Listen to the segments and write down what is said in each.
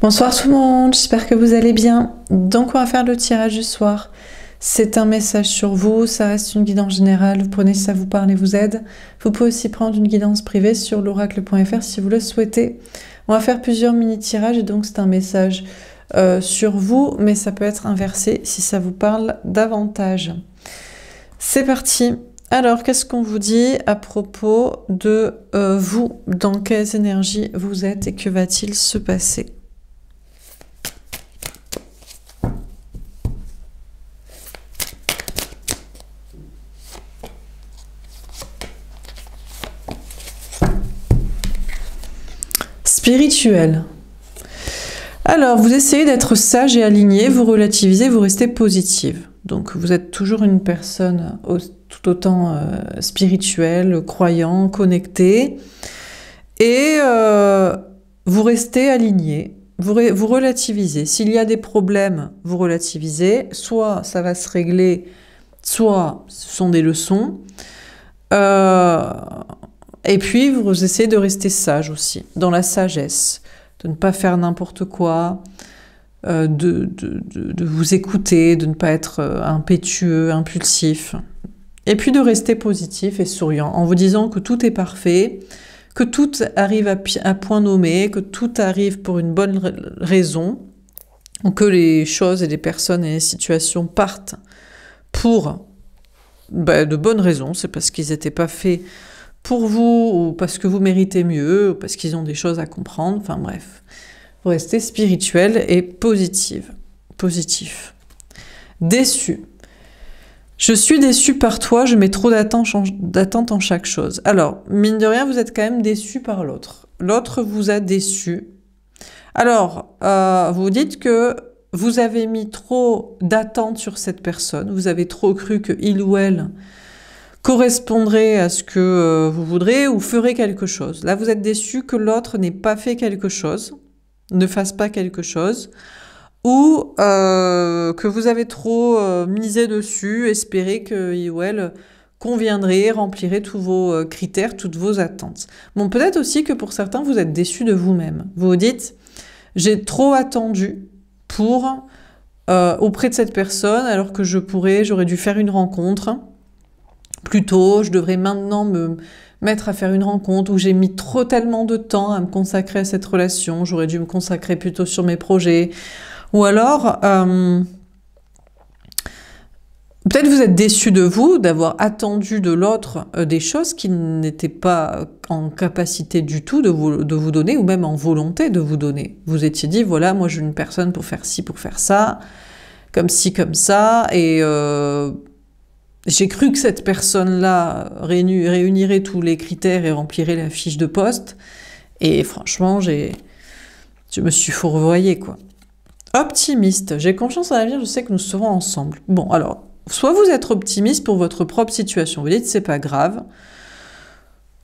Bonsoir tout le monde, j'espère que vous allez bien. Donc on va faire le tirage du soir. C'est un message sur vous, ça reste une guidance générale, vous prenez si ça vous parle et vous aide. Vous pouvez aussi prendre une guidance privée sur l'oracle.fr si vous le souhaitez. On va faire plusieurs mini-tirages et donc c'est un message sur vous, mais ça peut être inversé si ça vous parle davantage. C'est parti. Alors, qu'est-ce qu'on vous dit à propos de vous? Dans quelles énergies vous êtes et que va-t-il se passer? Spirituel. Alors, vous essayez d'être sage et aligné, vous relativisez, vous restez positive. Donc, vous êtes toujours une personne tout autant spirituelle, croyant, connectée. Et vous restez aligné, vous relativisez. S'il y a des problèmes, vous relativisez. Soit ça va se régler, soit ce sont des leçons. Et puis, vous essayez de rester sage aussi, dans la sagesse, de ne pas faire n'importe quoi, de vous écouter, de ne pas être impétueux, impulsif. Et puis de rester positif et souriant, en vous disant que tout est parfait, que tout arrive à point nommé, que tout arrive pour une bonne raison, ou que les choses et les personnes et les situations partent pour de bonnes raisons, c'est parce qu'ils n'étaient pas faits pour vous, ou parce que vous méritez mieux, ou parce qu'ils ont des choses à comprendre, enfin bref. Vous restez spirituel et positif. Déçu. Je suis déçu par toi, je mets trop d'attente en chaque chose. Alors, mine de rien, vous êtes quand même déçu par l'autre. L'autre vous a déçu. Alors, vous dites que vous avez mis trop d'attente sur cette personne, vous avez trop cru que il ou elle correspondrait à ce que vous voudrez ou ferait quelque chose. Là, vous êtes déçu que l'autre n'ait pas fait quelque chose, ne fasse pas quelque chose, ou que vous avez trop misé dessus, espéré qu'il ou elle conviendrait, remplirait tous vos critères, toutes vos attentes. Bon, peut-être aussi que pour certains, vous êtes déçu de vous-même. Vous vous dites, j'ai trop attendu pour auprès de cette personne, alors que j'aurais dû faire une rencontre plus tôt, je devrais maintenant me mettre à faire une rencontre où j'ai mis tellement de temps à me consacrer à cette relation, j'aurais dû me consacrer plutôt sur mes projets. Ou alors, peut-être vous êtes déçu de vous, d'avoir attendu de l'autre des choses qui n'étaient pas en capacité du tout de vous donner, ou même en volonté de vous donner. Vous étiez dit, voilà, moi j'ai une personne pour faire ci, pour faire ça, comme ci, comme ça, et j'ai cru que cette personne-là réunirait tous les critères et remplirait la fiche de poste. Et franchement, je me suis fourvoyée, quoi. Optimiste. J'ai confiance en l'avenir, je sais que nous serons ensemble. Bon, alors, soit vous êtes optimiste pour votre propre situation. Vous dites, c'est pas grave.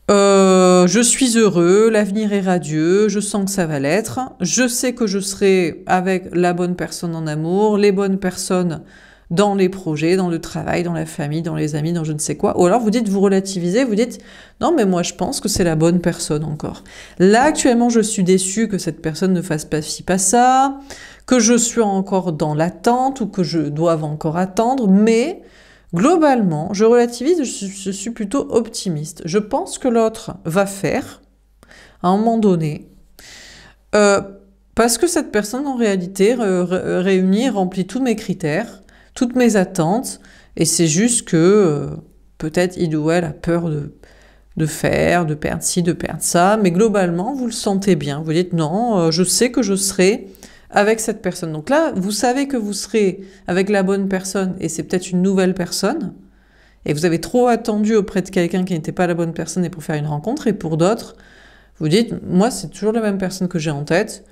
Je suis heureux, l'avenir est radieux, je sens que ça va l'être. Je sais que je serai avec la bonne personne en amour, les bonnes personnes dans les projets, dans le travail, dans la famille, dans les amis, dans je ne sais quoi. Ou alors vous dites, vous relativisez, vous dites, non mais moi je pense que c'est la bonne personne encore. Là actuellement je suis déçue que cette personne ne fasse pas ci, pas ça, que je suis encore dans l'attente ou que je doive encore attendre, mais globalement je relativise, je suis plutôt optimiste. Je pense que l'autre va faire, à un moment donné, parce que cette personne en réalité réunit et remplit tous mes critères, toutes mes attentes, et c'est juste que peut-être il ou elle a peur de perdre ci, de perdre ça, mais globalement, vous le sentez bien. Vous dites, non, je sais que je serai avec cette personne. Donc là, vous savez que vous serez avec la bonne personne, et c'est peut-être une nouvelle personne, et vous avez trop attendu auprès de quelqu'un qui n'était pas la bonne personne et pour faire une rencontre, et pour d'autres, vous dites, moi, c'est toujours la même personne que j'ai en tête.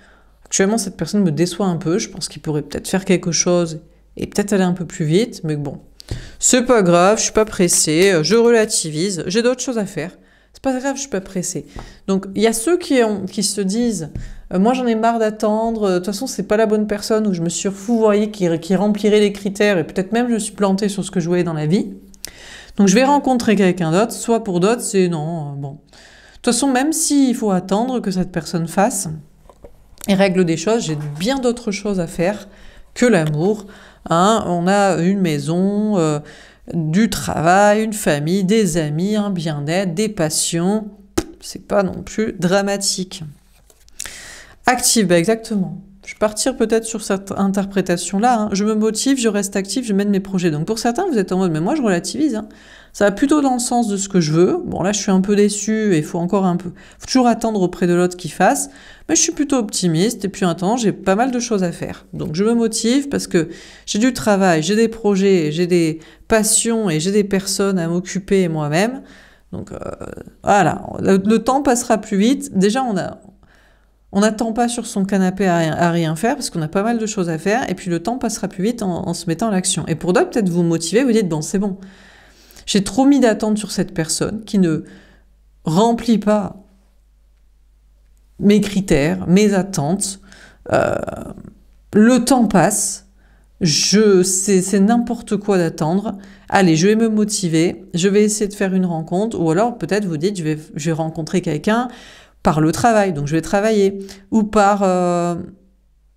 Actuellement, cette personne me déçoit un peu, je pense qu'il pourrait peut-être faire quelque chose, et peut-être aller un peu plus vite, mais bon, c'est pas grave, je suis pas pressée, je relativise, j'ai d'autres choses à faire, c'est pas grave, je suis pas pressée. Donc il y a ceux qui se disent, moi j'en ai marre d'attendre, de toute façon c'est pas la bonne personne, ou je me suis fourvoyée qui remplirait les critères, et peut-être même je me suis plantée sur ce que je voulais dans la vie, donc je vais rencontrer quelqu'un d'autre, soit pour d'autres c'est non, bon. De toute façon, même s'il faut attendre que cette personne fasse, et règle des choses. J'ai bien d'autres choses à faire que l'amour. Hein. On a une maison, du travail, une famille, des amis, un bien-être, des passions. C'est pas non plus dramatique. Active, bah exactement. Je vais partir peut-être sur cette interprétation-là. Hein. Je me motive, je reste active, je mène mes projets. Donc pour certains, vous êtes en mode, mais moi je relativise. Hein. Ça va plutôt dans le sens de ce que je veux. Bon là, je suis un peu déçue et il faut encore un peu... faut toujours attendre auprès de l'autre qu'il fasse. Mais je suis plutôt optimiste et puis en attendant, j'ai pas mal de choses à faire. Donc je me motive parce que j'ai du travail, j'ai des projets, j'ai des passions et j'ai des personnes à m'occuper moi-même. Donc voilà, le temps passera plus vite. Déjà, on n'attend pas sur son canapé à rien faire parce qu'on a pas mal de choses à faire et puis le temps passera plus vite en se mettant à l'action. Et pour d'autres, peut-être vous motivez, vous dites, bon, c'est bon. J'ai trop mis d'attente sur cette personne qui ne remplit pas mes critères, mes attentes. Le temps passe. C'est n'importe quoi d'attendre. Allez, je vais me motiver. Je vais essayer de faire une rencontre. Ou alors, peut-être, vous dites, je vais rencontrer quelqu'un par le travail. Donc, je vais travailler. Ou par...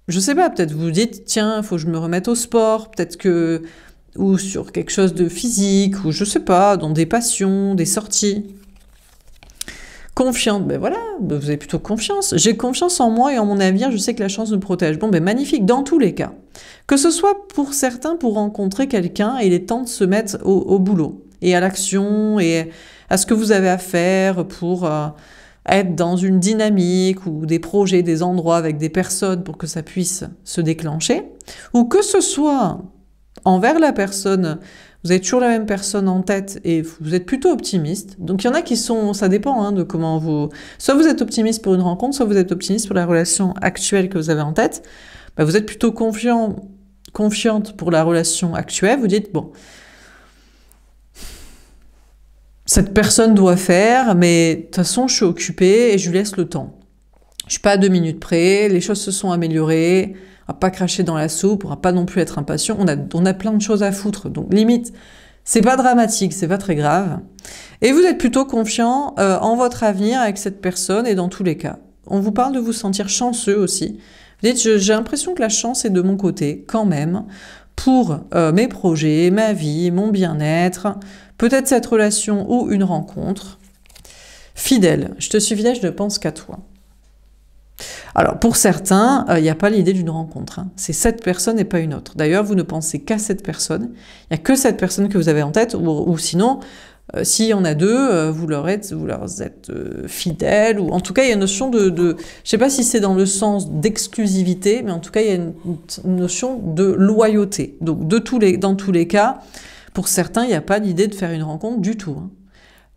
je sais pas, peut-être vous dites, tiens, il faut que je me remette au sport. Peut-être que... ou sur quelque chose de physique, ou je sais pas, dans des passions, des sorties. Confiante, ben voilà, ben vous avez plutôt confiance. J'ai confiance en moi et en mon avenir, je sais que la chance me protège. Bon, ben magnifique, dans tous les cas. Que ce soit pour certains pour rencontrer quelqu'un, il est temps de se mettre au boulot, et à l'action, et à ce que vous avez à faire pour être dans une dynamique, ou des projets, des endroits avec des personnes pour que ça puisse se déclencher. Ou que ce soit... envers la personne, vous avez toujours la même personne en tête et vous êtes plutôt optimiste. Donc il y en a qui sont, ça dépend hein, de comment vous... Soit vous êtes optimiste pour une rencontre, soit vous êtes optimiste pour la relation actuelle que vous avez en tête. Bah, vous êtes plutôt confiante pour la relation actuelle. Vous dites, bon, cette personne doit faire, mais de toute façon je suis occupée et je lui laisse le temps. Je suis pas à 2 minutes près, les choses se sont améliorées, on va pas cracher dans la soupe, on va pas non plus être impatient, on a plein de choses à foutre, donc limite, c'est pas dramatique, c'est pas très grave. Et vous êtes plutôt confiant en votre avenir avec cette personne et dans tous les cas. On vous parle de vous sentir chanceux aussi. Vous dites, j'ai l'impression que la chance est de mon côté, quand même, pour mes projets, ma vie, mon bien-être, peut-être cette relation ou une rencontre. Fidèle, je te suis fidèle, je ne pense qu'à toi. Alors, pour certains, il n'y a pas l'idée d'une rencontre. Hein. C'est cette personne et pas une autre. D'ailleurs, vous ne pensez qu'à cette personne. Il n'y a que cette personne que vous avez en tête, ou sinon, s'il y en a deux, vous leur êtes fidèles, ou en tout cas, il y a une notion de je ne sais pas si c'est dans le sens d'exclusivité, mais en tout cas, il y a une notion de loyauté. Donc, dans tous les cas, pour certains, il n'y a pas l'idée de faire une rencontre du tout. Hein.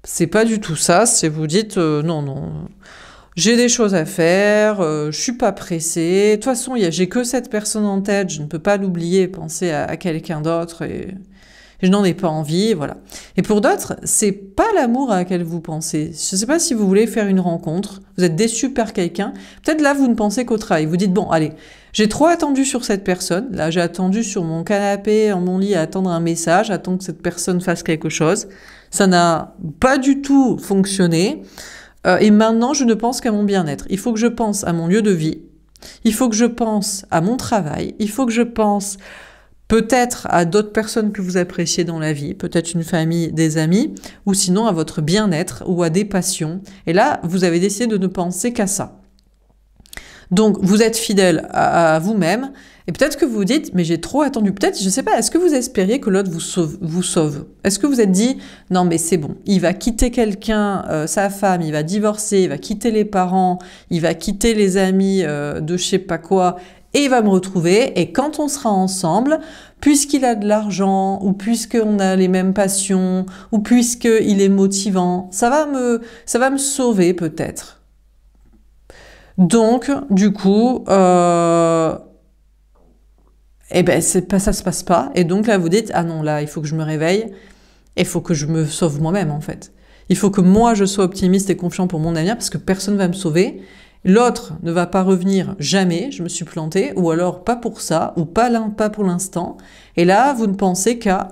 C'est pas du tout ça, c'est vous dites, non... J'ai des choses à faire, je suis pas pressée. De toute façon, j'ai que cette personne en tête, je ne peux pas l'oublier, penser à quelqu'un d'autre et je n'en ai pas envie, voilà. Et pour d'autres, c'est pas l'amour à laquelle vous pensez. Je sais pas si vous voulez faire une rencontre, vous êtes déçu par quelqu'un, peut-être là vous ne pensez qu'au travail. Vous dites, bon, allez, j'ai trop attendu sur cette personne, là j'ai attendu sur mon canapé, en mon lit, à attendre un message, attendre que cette personne fasse quelque chose. Ça n'a pas du tout fonctionné. Et maintenant, je ne pense qu'à mon bien-être. Il faut que je pense à mon lieu de vie. Il faut que je pense à mon travail. Il faut que je pense peut-être à d'autres personnes que vous appréciez dans la vie, peut-être une famille, des amis, ou sinon à votre bien-être ou à des passions. Et là, vous avez décidé de ne penser qu'à ça. Donc, vous êtes fidèle à vous-même, et peut-être que vous vous dites, mais j'ai trop attendu. Peut-être, je sais pas, est-ce que vous espériez que l'autre vous sauve? Est-ce que vous êtes dit, non mais c'est bon, il va quitter quelqu'un, sa femme, il va divorcer, il va quitter les parents, il va quitter les amis de je sais pas quoi, et il va me retrouver, et quand on sera ensemble, puisqu'il a de l'argent, ou puisqu'on a les mêmes passions, ou puisqu'il est motivant, ça va me sauver peut-être. Donc, du coup, eh ben, ça se passe pas. Et donc là, vous dites, ah non, là, il faut que je me réveille. Il faut que je me sauve moi-même, en fait. Il faut que moi, je sois optimiste et confiant pour mon avenir, parce que personne ne va me sauver. L'autre ne va pas revenir jamais, je me suis plantée, ou alors pas pour ça, ou pas pour l'instant. Et là, vous ne pensez qu'à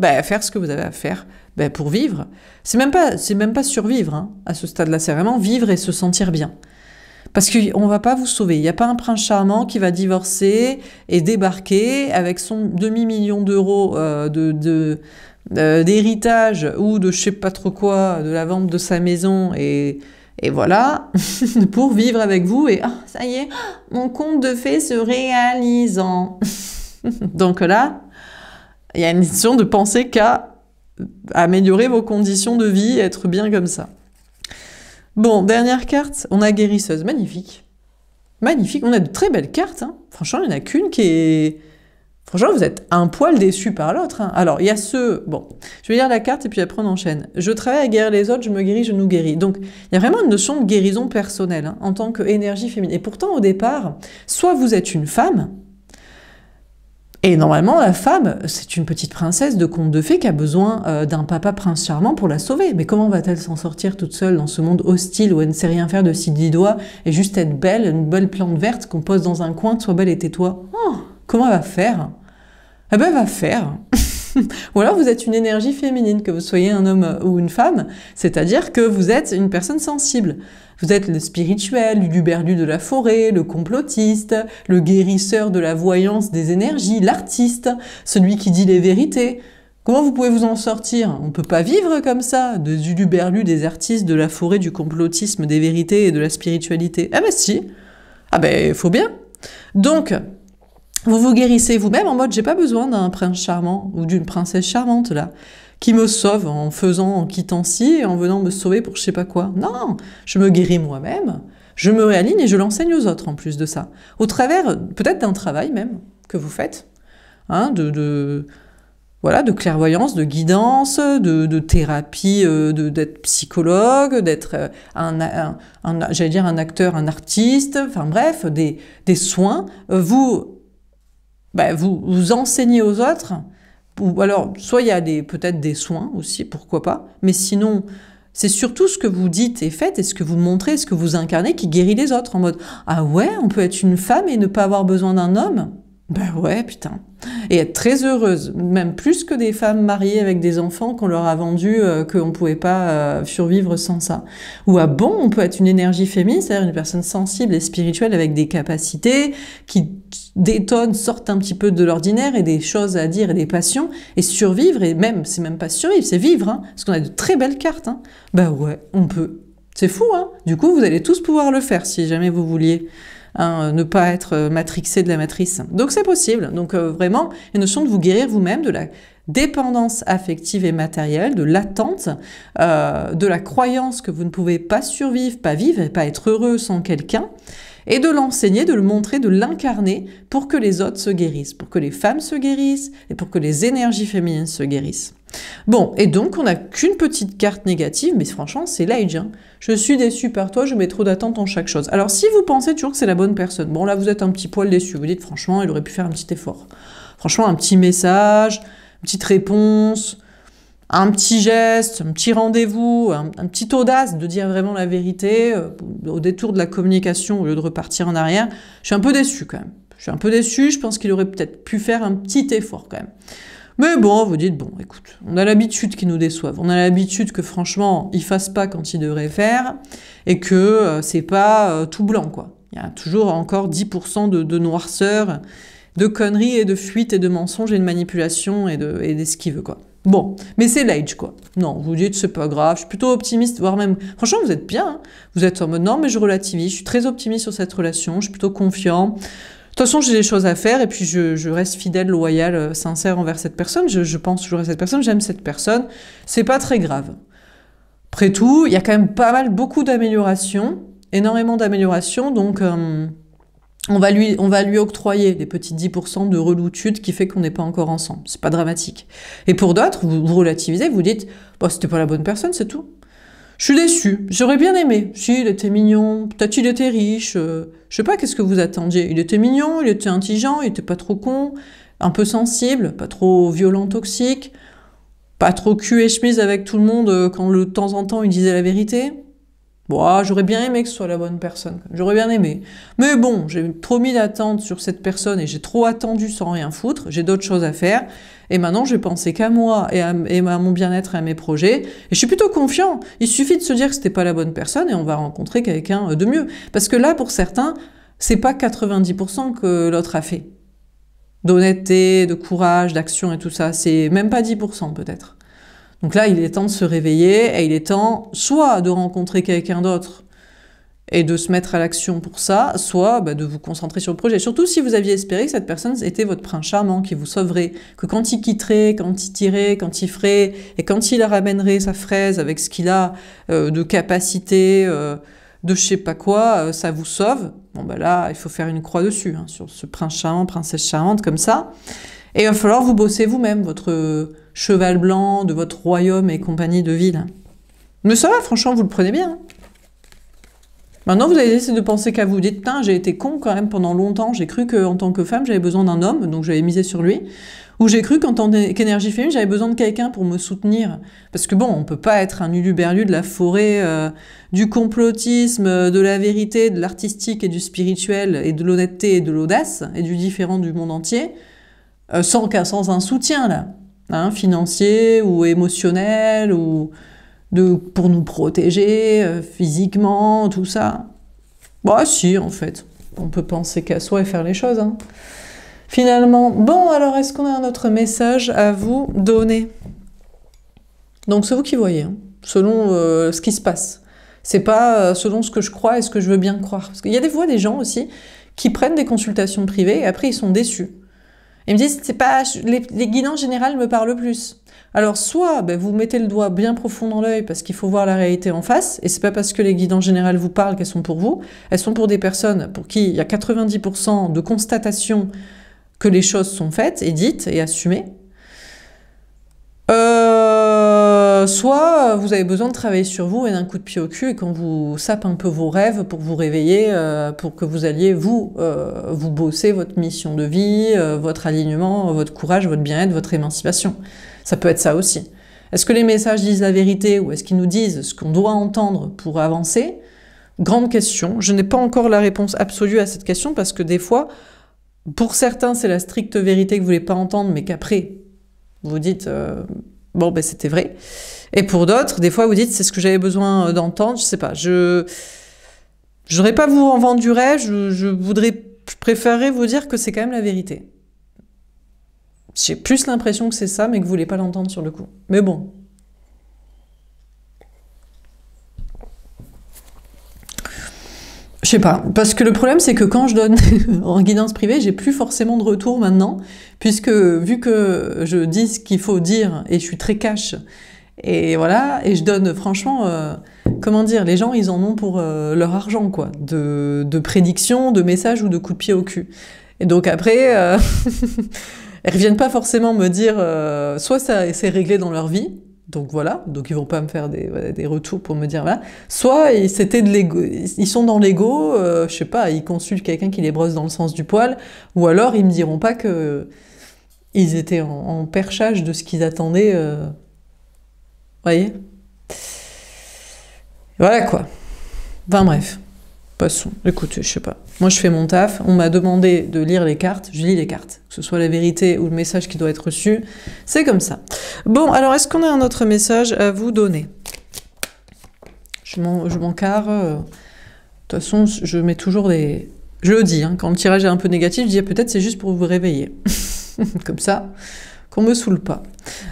faire ce que vous avez à faire pour vivre. C'est même pas survivre hein, à ce stade-là, c'est vraiment vivre et se sentir bien. Parce qu'on va pas vous sauver. Il n'y a pas un prince charmant qui va divorcer et débarquer avec son demi-million d'euros d'héritage ou de je sais pas trop quoi, de la vente de sa maison et voilà, pour vivre avec vous et ça y est, mon conte de fées se réalisant. Donc là, il y a une question de penser qu'à améliorer vos conditions de vie, être bien comme ça. Bon, dernière carte, on a guérisseuse, magnifique. Magnifique, on a de très belles cartes. Hein. Franchement, il n'y en a qu'une qui est... Franchement, vous êtes un poil déçu par l'autre. Hein. Alors, il y a ce... Bon, je vais lire la carte et puis après on enchaîne. Je travaille à guérir les autres, je me guéris, je nous guéris. Donc, il y a vraiment une notion de guérison personnelle hein, en tant qu'énergie féminine. Et pourtant, au départ, soit vous êtes une femme, et normalement, la femme, c'est une petite princesse de conte de fées qui a besoin d'un papa prince charmant pour la sauver. Mais comment va-t-elle s'en sortir toute seule dans ce monde hostile où elle ne sait rien faire de ses 10 doigts et juste être belle, une belle plante verte qu'on pose dans un coin, sois belle et tais-toi. Oh, comment elle va faire? Eh ben, elle va faire. Ou alors vous êtes une énergie féminine, que vous soyez un homme ou une femme, c'est-à-dire que vous êtes une personne sensible. Vous êtes le spirituel, l'uberlu de la forêt, le complotiste, le guérisseur de la voyance des énergies, l'artiste, celui qui dit les vérités. Comment vous pouvez vous en sortir? On ne peut pas vivre comme ça, de l'uberlu des artistes, de la forêt, du complotisme, des vérités et de la spiritualité. Ah ben si. Ah ben, faut bien. Donc, vous vous guérissez vous-même en mode j'ai pas besoin d'un prince charmant ou d'une princesse charmante là qui me sauve en quittant ci et en venant me sauver pour je sais pas quoi. Non, je me guéris moi-même, je me réaligne et je l'enseigne aux autres en plus de ça. Au travers peut-être d'un travail même que vous faites, hein, voilà, de clairvoyance, de guidance, de thérapie, d'être psychologue, d'être j'allais dire un acteur, un artiste, enfin bref, des soins. Vous enseignez aux autres, ou alors, soit il y a peut-être des soins aussi, pourquoi pas, mais sinon, c'est surtout ce que vous dites et faites, et ce que vous montrez, ce que vous incarnez qui guérit les autres, en mode « Ah ouais, on peut être une femme et ne pas avoir besoin d'un homme ?» Ben ouais, putain. Et être très heureuse, même plus que des femmes mariées avec des enfants qu'on leur a vendu qu'on ne pouvait pas survivre sans ça. Ou ah bon, on peut être une énergie féminine, c'est-à-dire une personne sensible et spirituelle avec des capacités qui détonnent, sortent un petit peu de l'ordinaire et des choses à dire et des passions, et survivre, et même, c'est même pas survivre, c'est vivre, hein, parce qu'on a de très belles cartes. Hein. Ben ouais, on peut. C'est fou, hein. Du coup, vous allez tous pouvoir le faire si jamais vous vouliez. Hein, ne pas être matrixé de la matrice. Donc c'est possible. Donc vraiment, une notion de vous guérir vous-même de la dépendance affective et matérielle, de l'attente, de la croyance que vous ne pouvez pas survivre, pas vivre et pas être heureux sans quelqu'un, et de l'enseigner, de le montrer, de l'incarner pour que les autres se guérissent, pour que les femmes se guérissent et pour que les énergies féminines se guérissent. Bon, et donc on n'a qu'une petite carte négative, mais franchement c'est l'age. Hein. Je suis déçu par toi, je mets trop d'attente en chaque chose. Alors si vous pensez toujours que c'est la bonne personne, bon là vous êtes un petit poil déçu, vous dites franchement il aurait pu faire un petit effort. Franchement un petit message, une petite réponse, un petit geste, un petit rendez-vous, un petit audace de dire vraiment la vérité, au détour de la communication au lieu de repartir en arrière. Je suis un peu déçu quand même. Je suis un peu déçu, je pense qu'il aurait peut-être pu faire un petit effort quand même. Mais bon, vous dites, bon, écoute, on a l'habitude qu'ils nous déçoivent, on a l'habitude que franchement, ils fassent pas quand ils devraient faire, et que c'est pas tout blanc, quoi. Il y a toujours encore 10% de noirceur, de conneries et de fuites et de mensonges et de manipulations et de ce qu'il veut, quoi. Bon, mais c'est l'age, quoi. Non, vous dites, c'est pas grave, je suis plutôt optimiste, voire même... Franchement, vous êtes bien, hein. Vous êtes en mode, non, mais je relativise, je suis très optimiste sur cette relation, je suis plutôt confiant. De toute façon, j'ai des choses à faire et puis je reste fidèle, loyal, sincère envers cette personne. Je pense toujours à cette personne, j'aime cette personne. C'est pas très grave. Après tout, il y a quand même beaucoup d'améliorations, énormément d'améliorations, donc on va lui octroyer des petits 10% de reloutude qui fait qu'on n'est pas encore ensemble. C'est pas dramatique. Et pour d'autres, vous relativisez, vous dites bon, c'était pas la bonne personne, c'est tout. Je suis déçue, j'aurais bien aimé. Si, il était mignon, peut-être il était riche, je sais pas qu'est-ce que vous attendiez. Il était mignon, il était intelligent, il était pas trop con, un peu sensible, pas trop violent, toxique, pas trop cul et chemise avec tout le monde quand de temps en temps il disait la vérité. Bon, ah, j'aurais bien aimé que ce soit la bonne personne. J'aurais bien aimé. Mais bon, j'ai trop mis d'attente sur cette personne et j'ai trop attendu sans rien foutre. J'ai d'autres choses à faire. Et maintenant, je vais penser qu'à moi et à mon bien-être et à mes projets. Et je suis plutôt confiant. Il suffit de se dire que c'était pas la bonne personne et on va rencontrer quelqu'un de mieux. Parce que là, pour certains, c'est pas 90% que l'autre a fait. D'honnêteté, de courage, d'action et tout ça. C'est même pas 10% peut-être. Donc là, il est temps de se réveiller et il est temps soit de rencontrer quelqu'un d'autre et de se mettre à l'action pour ça, soit de vous concentrer sur le projet. Surtout si vous aviez espéré que cette personne était votre prince charmant, qui vous sauverait, que quand il quitterait, quand il tirait, quand il ferait, et quand il ramènerait sa fraise avec ce qu'il a de capacité, de je sais pas quoi, ça vous sauve. Bon là, il faut faire une croix dessus, hein, sur ce prince charmant, princesse charmante, comme ça. Et il va falloir vous bosser vous-même, votre cheval blanc de votre royaume et compagnie de ville. Mais ça va, franchement, vous le prenez bien. Hein. Maintenant, vous allez essayer de penser qu'à vous. Vous dites, putain, j'ai été con quand même pendant longtemps. J'ai cru qu'en tant que femme, j'avais besoin d'un homme, donc j'avais misé sur lui. Ou j'ai cru qu'en tant qu'énergie féminine, j'avais besoin de quelqu'un pour me soutenir. Parce que bon, on peut pas être un uluberlu de la forêt, du complotisme, de la vérité, de l'artistique et du spirituel, et de l'honnêteté et de l'audace, et du différent du monde entier, sans un soutien, là. Hein, financier ou émotionnel, ou pour nous protéger physiquement, tout ça. Bah si, en fait. On peut penser qu'à soi et faire les choses. Hein. Finalement, bon, alors est-ce qu'on a un autre message à vous donner? Donc c'est vous qui voyez, hein, selon ce qui se passe. C'est pas selon ce que je crois et ce que je veux bien croire. Parce qu'il y a des fois des gens aussi qui prennent des consultations privées et après ils sont déçus. Ils me disent, c'est pas, les guidances générales me parlent plus. Alors, soit vous mettez le doigt bien profond dans l'œil parce qu'il faut voir la réalité en face, et c'est pas parce que les guidances générales vous parlent qu'elles sont pour vous, elles sont pour des personnes pour qui il y a 90% de constatation que les choses sont faites et dites et assumées. Soit vous avez besoin de travailler sur vous et d'un coup de pied au cul et qu'on vous sape un peu vos rêves pour vous réveiller, pour que vous alliez vous bosser votre mission de vie, votre alignement, votre courage, votre bien-être, votre émancipation. Ça peut être ça aussi. Est-ce que les messages disent la vérité ou est-ce qu'ils nous disent ce qu'on doit entendre pour avancer? Grande question. Je n'ai pas encore la réponse absolue à cette question parce que des fois, pour certains, c'est la stricte vérité que vous ne voulez pas entendre, mais qu'après, vous dites... bon, c'était vrai. Et pour d'autres, des fois, vous dites, c'est ce que j'avais besoin d'entendre, je sais pas. Je n'aurais pas vous en vendre du rêve, je préférerais vous dire que c'est quand même la vérité. J'ai plus l'impression que c'est ça, mais que vous voulez pas l'entendre sur le coup. Mais bon. Je sais pas, parce que le problème c'est que quand je donne en guidance privée, j'ai plus forcément de retour maintenant, puisque vu que je dis ce qu'il faut dire et je suis très cash, et voilà, et je donne franchement, comment dire, les gens ils en ont pour leur argent quoi, de prédictions, de messages ou de coups de pied au cul. Et donc après, elles reviennent pas forcément me dire, soit ça c'est réglé dans leur vie. Donc voilà, donc ils vont pas me faire des retours pour me dire voilà. Soit c'était de l'ego, ils sont dans l'ego, je sais pas, ils consultent quelqu'un qui les brosse dans le sens du poil, ou alors ils me diront pas que ils étaient en perchage de ce qu'ils attendaient. Voyez. Voilà quoi. Enfin bref, passons. Écoutez, je sais pas. Moi je fais mon taf. On m'a demandé de lire les cartes. Je lis les cartes. Que ce soit la vérité ou le message qui doit être reçu, c'est comme ça. Bon, alors est-ce qu'on a un autre message à vous donner? Je m'encarre. De toute façon, je mets toujours des... Je le dis, hein, quand le tirage est un peu négatif, je dis peut-être c'est juste pour vous réveiller. Comme ça, qu'on me saoule pas.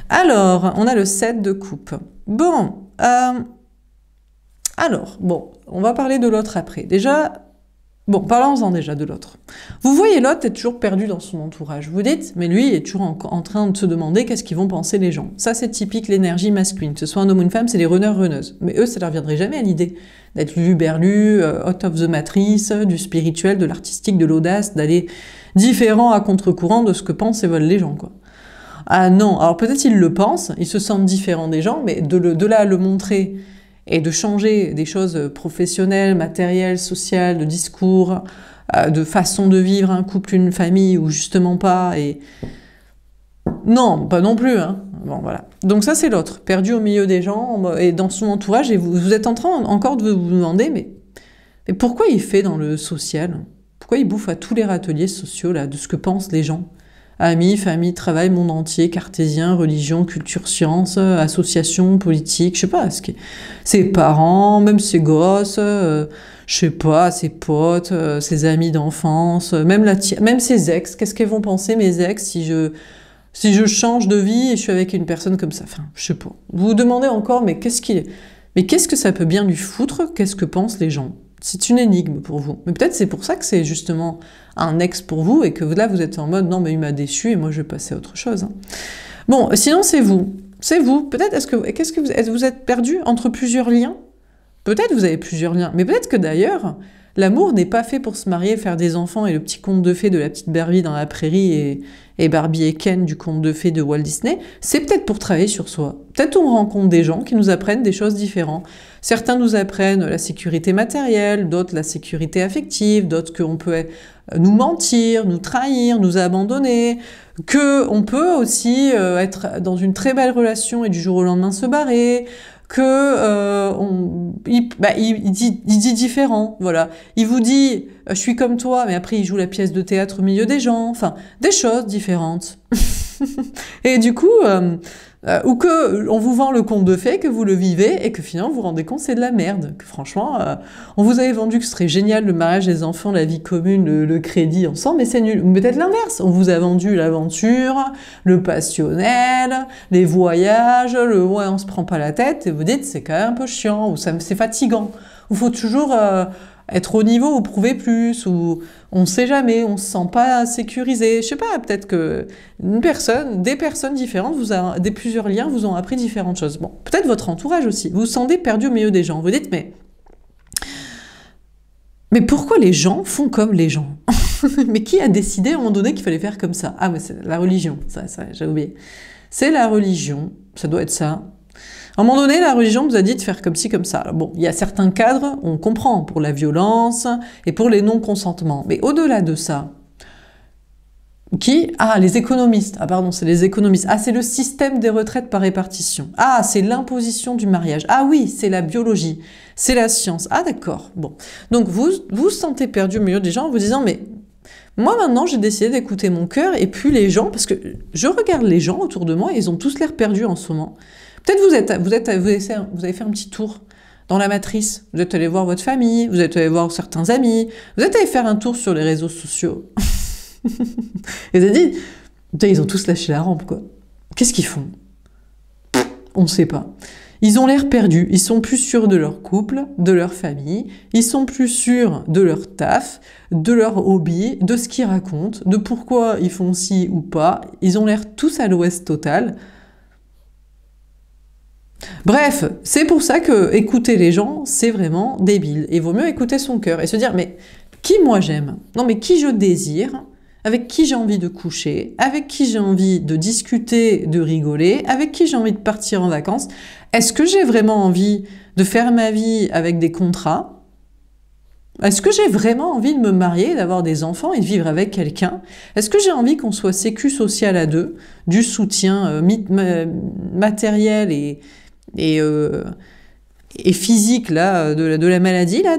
Alors, on a le 7 de coupe. Bon, alors, bon, on va parler de l'autre après. Déjà, bon, parlons-en déjà de l'autre. Vous voyez l'autre être toujours perdu dans son entourage. Vous dites, mais lui il est toujours en train de se demander qu'est-ce qu'ils vont penser les gens. Ça, c'est typique l'énergie masculine. Que ce soit un homme ou une femme, c'est les runneurs-runneuses. Mais eux, ça leur viendrait jamais à l'idée d'être luberlu, out of the matrice, du spirituel, de l'artistique, de l'audace, d'aller différent à contre-courant de ce que pensent et veulent les gens, quoi. Ah non, alors peut-être ils le pensent, ils se sentent différents des gens, mais de là à le montrer et de changer des choses professionnelles, matérielles, sociales, de discours, de façon de vivre un couple, une famille, ou justement pas, et Non, pas non plus, hein. Bon, voilà. Donc ça, c'est l'autre, perdu au milieu des gens et dans son entourage, et vous êtes en train encore de vous demander, mais pourquoi il fait dans le social? Pourquoi il bouffe à tous les râteliers sociaux, là, de ce que pensent les gens? Amis, famille, travail, monde entier, cartésien, religion, culture, science, association, politique, je sais pas, ses parents, même ses gosses, je sais pas, ses potes, ses amis d'enfance, même ses ex, qu'est-ce qu'elles vont penser mes ex si je change de vie et je suis avec une personne comme ça? Enfin, je sais pas. Vous vous demandez encore, mais qu'est-ce que ça peut bien lui foutre? Qu'est-ce que pensent les gens? C'est une énigme pour vous. Mais peut-être c'est pour ça que c'est justement un ex pour vous et que là vous êtes en mode non mais il m'a déçu et moi je vais passer à autre chose. Bon, sinon c'est vous. C'est vous. Peut-être qu'est-ce que vous êtes perdu entre plusieurs liens? Peut-être vous avez plusieurs liens, mais peut-être que d'ailleurs l'amour n'est pas fait pour se marier, faire des enfants et le petit conte de fées de la petite Barbie dans la prairie et Barbie et Ken du conte de fées de Walt Disney. C'est peut-être pour travailler sur soi. Peut-être on rencontre des gens qui nous apprennent des choses différentes. Certains nous apprennent la sécurité matérielle, d'autres la sécurité affective, d'autres qu'on peut nous mentir, nous trahir, nous abandonner, qu'on peut aussi être dans une très belle relation et du jour au lendemain se barrer, il dit différent, voilà. Il vous dit je suis comme toi, mais après il joue la pièce de théâtre au milieu des gens, enfin des choses différentes. Et du coup, ou que on vous vend le conte de fées, que vous le vivez et que finalement vous vous rendez compte c'est de la merde, que franchement on vous avait vendu que ce serait génial le mariage, les enfants, la vie commune, le crédit ensemble, mais c'est nul. Ou peut-être l'inverse, on vous a vendu l'aventure, le passionnel, les voyages, ouais on se prend pas la tête et vous dites c'est quand même un peu chiant ou c'est fatigant. Il faut toujours être au niveau ou prouver plus, ou on sait jamais, on se sent pas sécurisé. Je sais pas, peut-être que des personnes différentes, plusieurs liens vous ont appris différentes choses. Bon, peut-être votre entourage aussi. Vous vous sentez perdu au milieu des gens. Vous dites, mais pourquoi les gens font comme les gens? Mais qui a décidé à un moment donné qu'il fallait faire comme ça? Ah, mais c'est la religion, ça j'ai oublié. C'est la religion, ça doit être ça. À un moment donné, la religion vous a dit de faire comme ci, comme ça. Alors bon, il y a certains cadres, on comprend, pour la violence et pour les non-consentements. Mais au-delà de ça, les économistes. Ah pardon, c'est les économistes. Ah, c'est le système des retraites par répartition. Ah, c'est l'imposition du mariage. Ah oui, c'est la biologie. C'est la science. Ah d'accord, bon. Donc vous vous sentez perdu au milieu des gens en vous disant, mais moi maintenant j'ai décidé d'écouter mon cœur et puis les gens, parce que je regarde les gens autour de moi et ils ont tous l'air perdus en ce moment. Peut-être vous avez fait un petit tour dans la matrice. Vous êtes allé voir votre famille, vous êtes allé voir certains amis, vous êtes allé faire un tour sur les réseaux sociaux. Et vous avez dit, putain, ils ont tous lâché la rampe, quoi. Qu'est-ce qu'ils font? On ne sait pas. Ils ont l'air perdus, ils sont plus sûrs de leur couple, de leur famille, ils sont plus sûrs de leur taf, de leur hobby, de ce qu'ils racontent, de pourquoi ils font ci ou pas. Ils ont l'air tous à l'ouest total. Bref, c'est pour ça que écouter les gens, c'est vraiment débile. Il vaut mieux écouter son cœur et se dire, mais qui moi j'aime? Non mais qui je désire? Avec qui j'ai envie de coucher? Avec qui j'ai envie de discuter, de rigoler? Avec qui j'ai envie de partir en vacances? Est-ce que j'ai vraiment envie de faire ma vie avec des contrats? Est-ce que j'ai vraiment envie de me marier, d'avoir des enfants et de vivre avec quelqu'un? Est-ce que j'ai envie qu'on soit sécu social à deux, du soutien matériel et physique là de la maladie là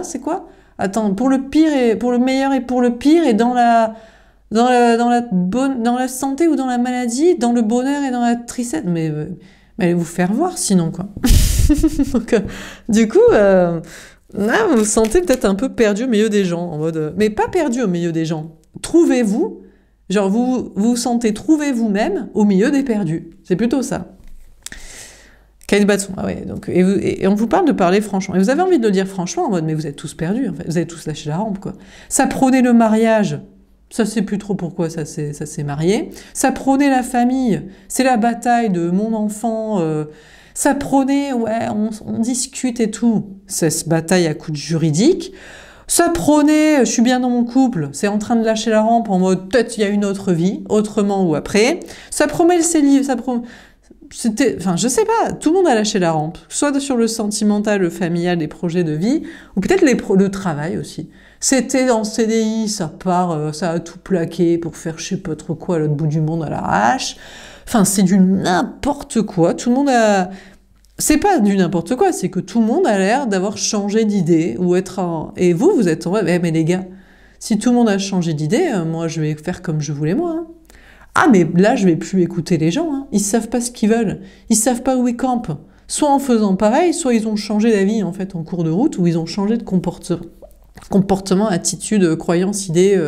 c'est quoi? Attends, pour le pire et pour le meilleur et pour le pire et dans la santé ou dans la maladie, dans le bonheur et dans la tristesse. Mais allez vous faire voir sinon quoi. Donc, du coup là, vous vous sentez peut-être un peu perdu au milieu des gens en mode mais pas perdu au milieu des gens. Trouvez-vous, genre vous sentez trouver vous-même au milieu des perdus. C'est plutôt ça. Quel bâton, ah ouais, donc, et on vous parle de parler franchement. Et vous avez envie de le dire franchement en mode, mais vous êtes tous perdus, en fait. Vous avez tous lâché la rampe, quoi. Ça prônait le mariage, ça sait plus trop pourquoi ça s'est marié. Ça prônait la famille, c'est la bataille de mon enfant. Ça prônait, ouais, on discute et tout. C'est cette bataille à coups de juridique. Ça prônait, je suis bien dans mon couple, c'est en train de lâcher la rampe en mode, peut-être il y a une autre vie, autrement ou après. Ça promet le célibat, je sais pas, tout le monde a lâché la rampe, soit sur le sentimental, le familial, les projets de vie, ou peut-être le travail aussi. C'était dans le CDI, ça part, ça a tout plaqué pour faire je sais pas trop quoi à l'autre bout du monde à l'arrache. Enfin, c'est du n'importe quoi. Tout le monde a... C'est pas du n'importe quoi, c'est que tout le monde a l'air d'avoir changé d'idée ou être en... Et vous, vous êtes en mode, mais les gars, si tout le monde a changé d'idée, moi je vais faire comme je voulais moi. Hein. Ah mais là je vais plus écouter les gens, hein. Ils savent pas ce qu'ils veulent, ils savent pas où ils campent. Soit en faisant pareil, soit ils ont changé d'avis en fait en cours de route, ou ils ont changé de comportement, attitude, croyance, idée,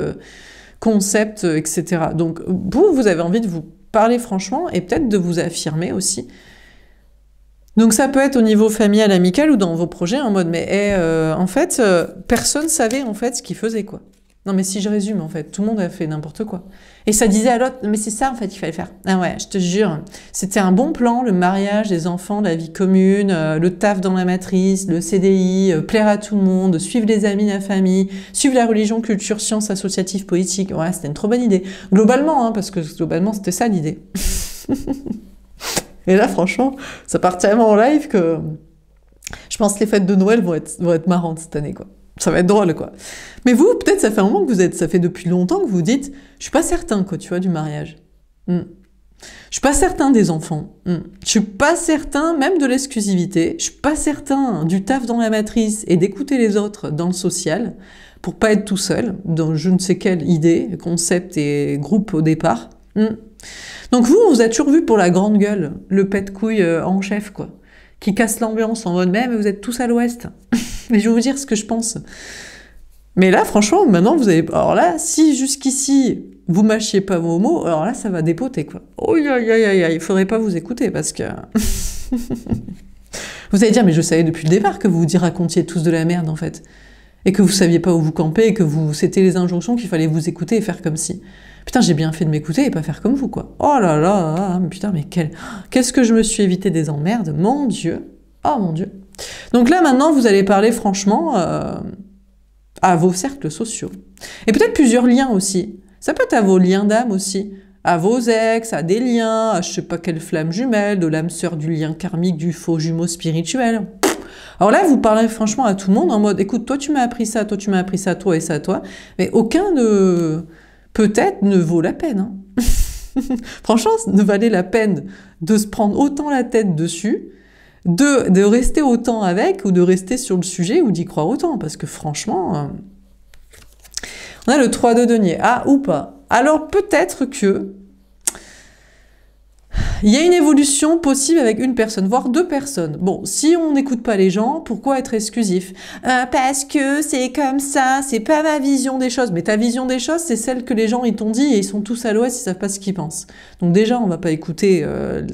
concept, etc. Donc vous avez envie de vous parler franchement et peut-être de vous affirmer aussi. Donc ça peut être au niveau familial, amical ou dans vos projets en mode mais en fait personne savait en fait ce qu'il faisait quoi. Non mais si je résume en fait, tout le monde a fait n'importe quoi. Et ça disait à l'autre mais c'est ça en fait qu'il fallait faire. Ah ouais, je te jure, c'était un bon plan, le mariage, les enfants, la vie commune, le taf dans la matrice, le CDI, plaire à tout le monde, suivre les amis, la famille, suivre la religion, culture, sciences, associative, politique. Ouais, c'était une trop bonne idée. Globalement, hein, parce que globalement c'était ça l'idée. Et là, franchement, ça part tellement en live que je pense que les fêtes de Noël vont être marrantes cette année, quoi. Ça va être drôle, quoi. Mais vous, peut-être, ça fait un moment que ça fait depuis longtemps que vous dites, je suis pas certain, quoi, tu vois, du mariage. Je suis pas certain des enfants. Je suis pas certain même de l'exclusivité. Je suis pas certain du taf dans la matrice et d'écouter les autres dans le social pour pas être tout seul dans je ne sais quelle idée, concept et groupe au départ. Donc vous, on vous a toujours vu pour la grande gueule, le pète-couille en chef, quoi, qui casse l'ambiance en mode « mais vous êtes tous à l'ouest ». Mais je vais vous dire ce que je pense. Mais là, franchement, maintenant, vous avez... Alors là, si jusqu'ici, vous mâchiez pas vos mots, alors là, ça va dépoter, quoi. Oh, il faudrait pas vous écouter, parce que... Vous allez dire, mais je savais depuis le départ que vous vous racontiez tous de la merde, en fait. Et que vous saviez pas où vous camper, et que c'était les injonctions qu'il fallait vous écouter et faire comme si... Putain, j'ai bien fait de m'écouter et pas faire comme vous, quoi. Oh là là, mais putain, mais qu'est-ce que je me suis évité des emmerdes, mon Dieu. Oh mon Dieu. Donc là, maintenant, vous allez parler franchement à vos cercles sociaux. Et peut-être plusieurs liens aussi. Ça peut être à vos liens d'âme aussi. À vos ex, à des liens, à je sais pas quelle flamme jumelle, de l'âme sœur, du lien karmique, du faux jumeau spirituel. Alors là, vous parlez franchement à tout le monde en mode, écoute, toi tu m'as appris ça, toi tu m'as appris ça, toi et ça, toi. Mais aucun peut-être ne vaut la peine. Hein. Franchement, ne valait la peine de se prendre autant la tête dessus, de rester autant avec, ou de rester sur le sujet, ou d'y croire autant, parce que franchement, on a le 3 de denier. Ah, ou pas. Alors peut-être que il y a une évolution possible avec une personne, voire deux personnes. Bon, si on n'écoute pas les gens, pourquoi être exclusif? Parce que c'est comme ça, c'est pas ma vision des choses. Mais ta vision des choses, c'est celle que les gens ils t'ont dit et ils sont tous à l'ouest, ils savent pas ce qu'ils pensent. Donc déjà, on va pas écouter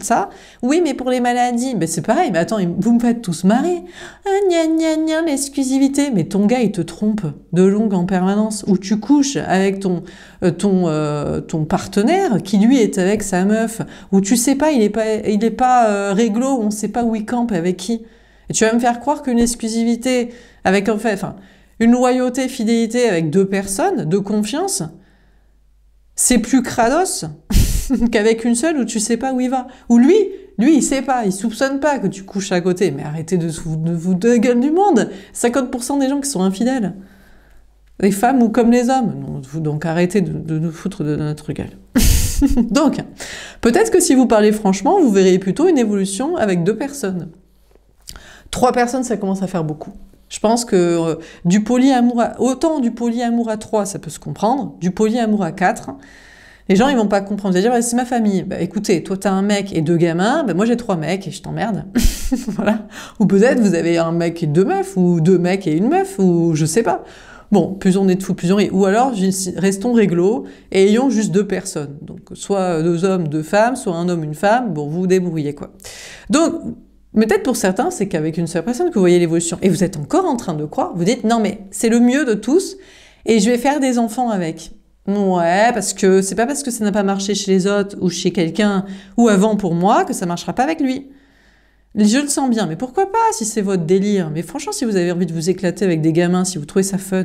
ça. Oui, mais pour les maladies, ben c'est pareil. Mais attends, vous me faites tous marrer. Gna gna gna, l'exclusivité. Mais ton gars, il te trompe de longue en permanence. Ou tu couches avec ton partenaire qui lui est avec sa meuf. Ou tu sais pas, il est pas réglo, on sait pas où il campe, avec qui. Et tu vas me faire croire qu'une exclusivité avec une loyauté, fidélité avec deux personnes, de confiance, c'est plus crados qu'avec une seule où tu sais pas où il va. Ou lui, il sait pas, il soupçonne pas que tu couches à côté. Mais arrêtez de vous de la gueule du monde. 50% des gens qui sont infidèles. Les femmes ou comme les hommes. Donc arrêtez de nous foutre de notre gueule. Donc, peut-être que si vous parlez franchement, vous verrez plutôt une évolution avec deux personnes. 3 personnes, ça commence à faire beaucoup. Je pense que autant du polyamour à 3, ça peut se comprendre, du polyamour à 4, les gens ils vont pas comprendre. Ils vont dire, bah, c'est ma famille. Bah, écoutez, toi t'as un mec et 2 gamins, bah, moi j'ai 3 mecs et je t'emmerde. Voilà. Ou peut-être vous avez un mec et 2 meufs, ou 2 mecs et une meuf, ou je sais pas. Bon, plus on est de fous, plus on rit. Ou alors, restons réglo et ayons juste 2 personnes. Donc, soit 2 hommes, 2 femmes, soit un homme, une femme. Bon, vous vous débrouillez, quoi. Donc, peut-être pour certains, c'est qu'avec une seule personne que vous voyez l'évolution. Et vous êtes encore en train de croire. Vous dites, non, mais c'est le mieux de tous et je vais faire des enfants avec. Ouais, parce que c'est pas parce que ça n'a pas marché chez les autres ou chez quelqu'un ou avant pour moi que ça marchera pas avec lui. Je le sens bien, mais pourquoi pas si c'est votre délire? Mais franchement, si vous avez envie de vous éclater avec des gamins, si vous trouvez ça fun.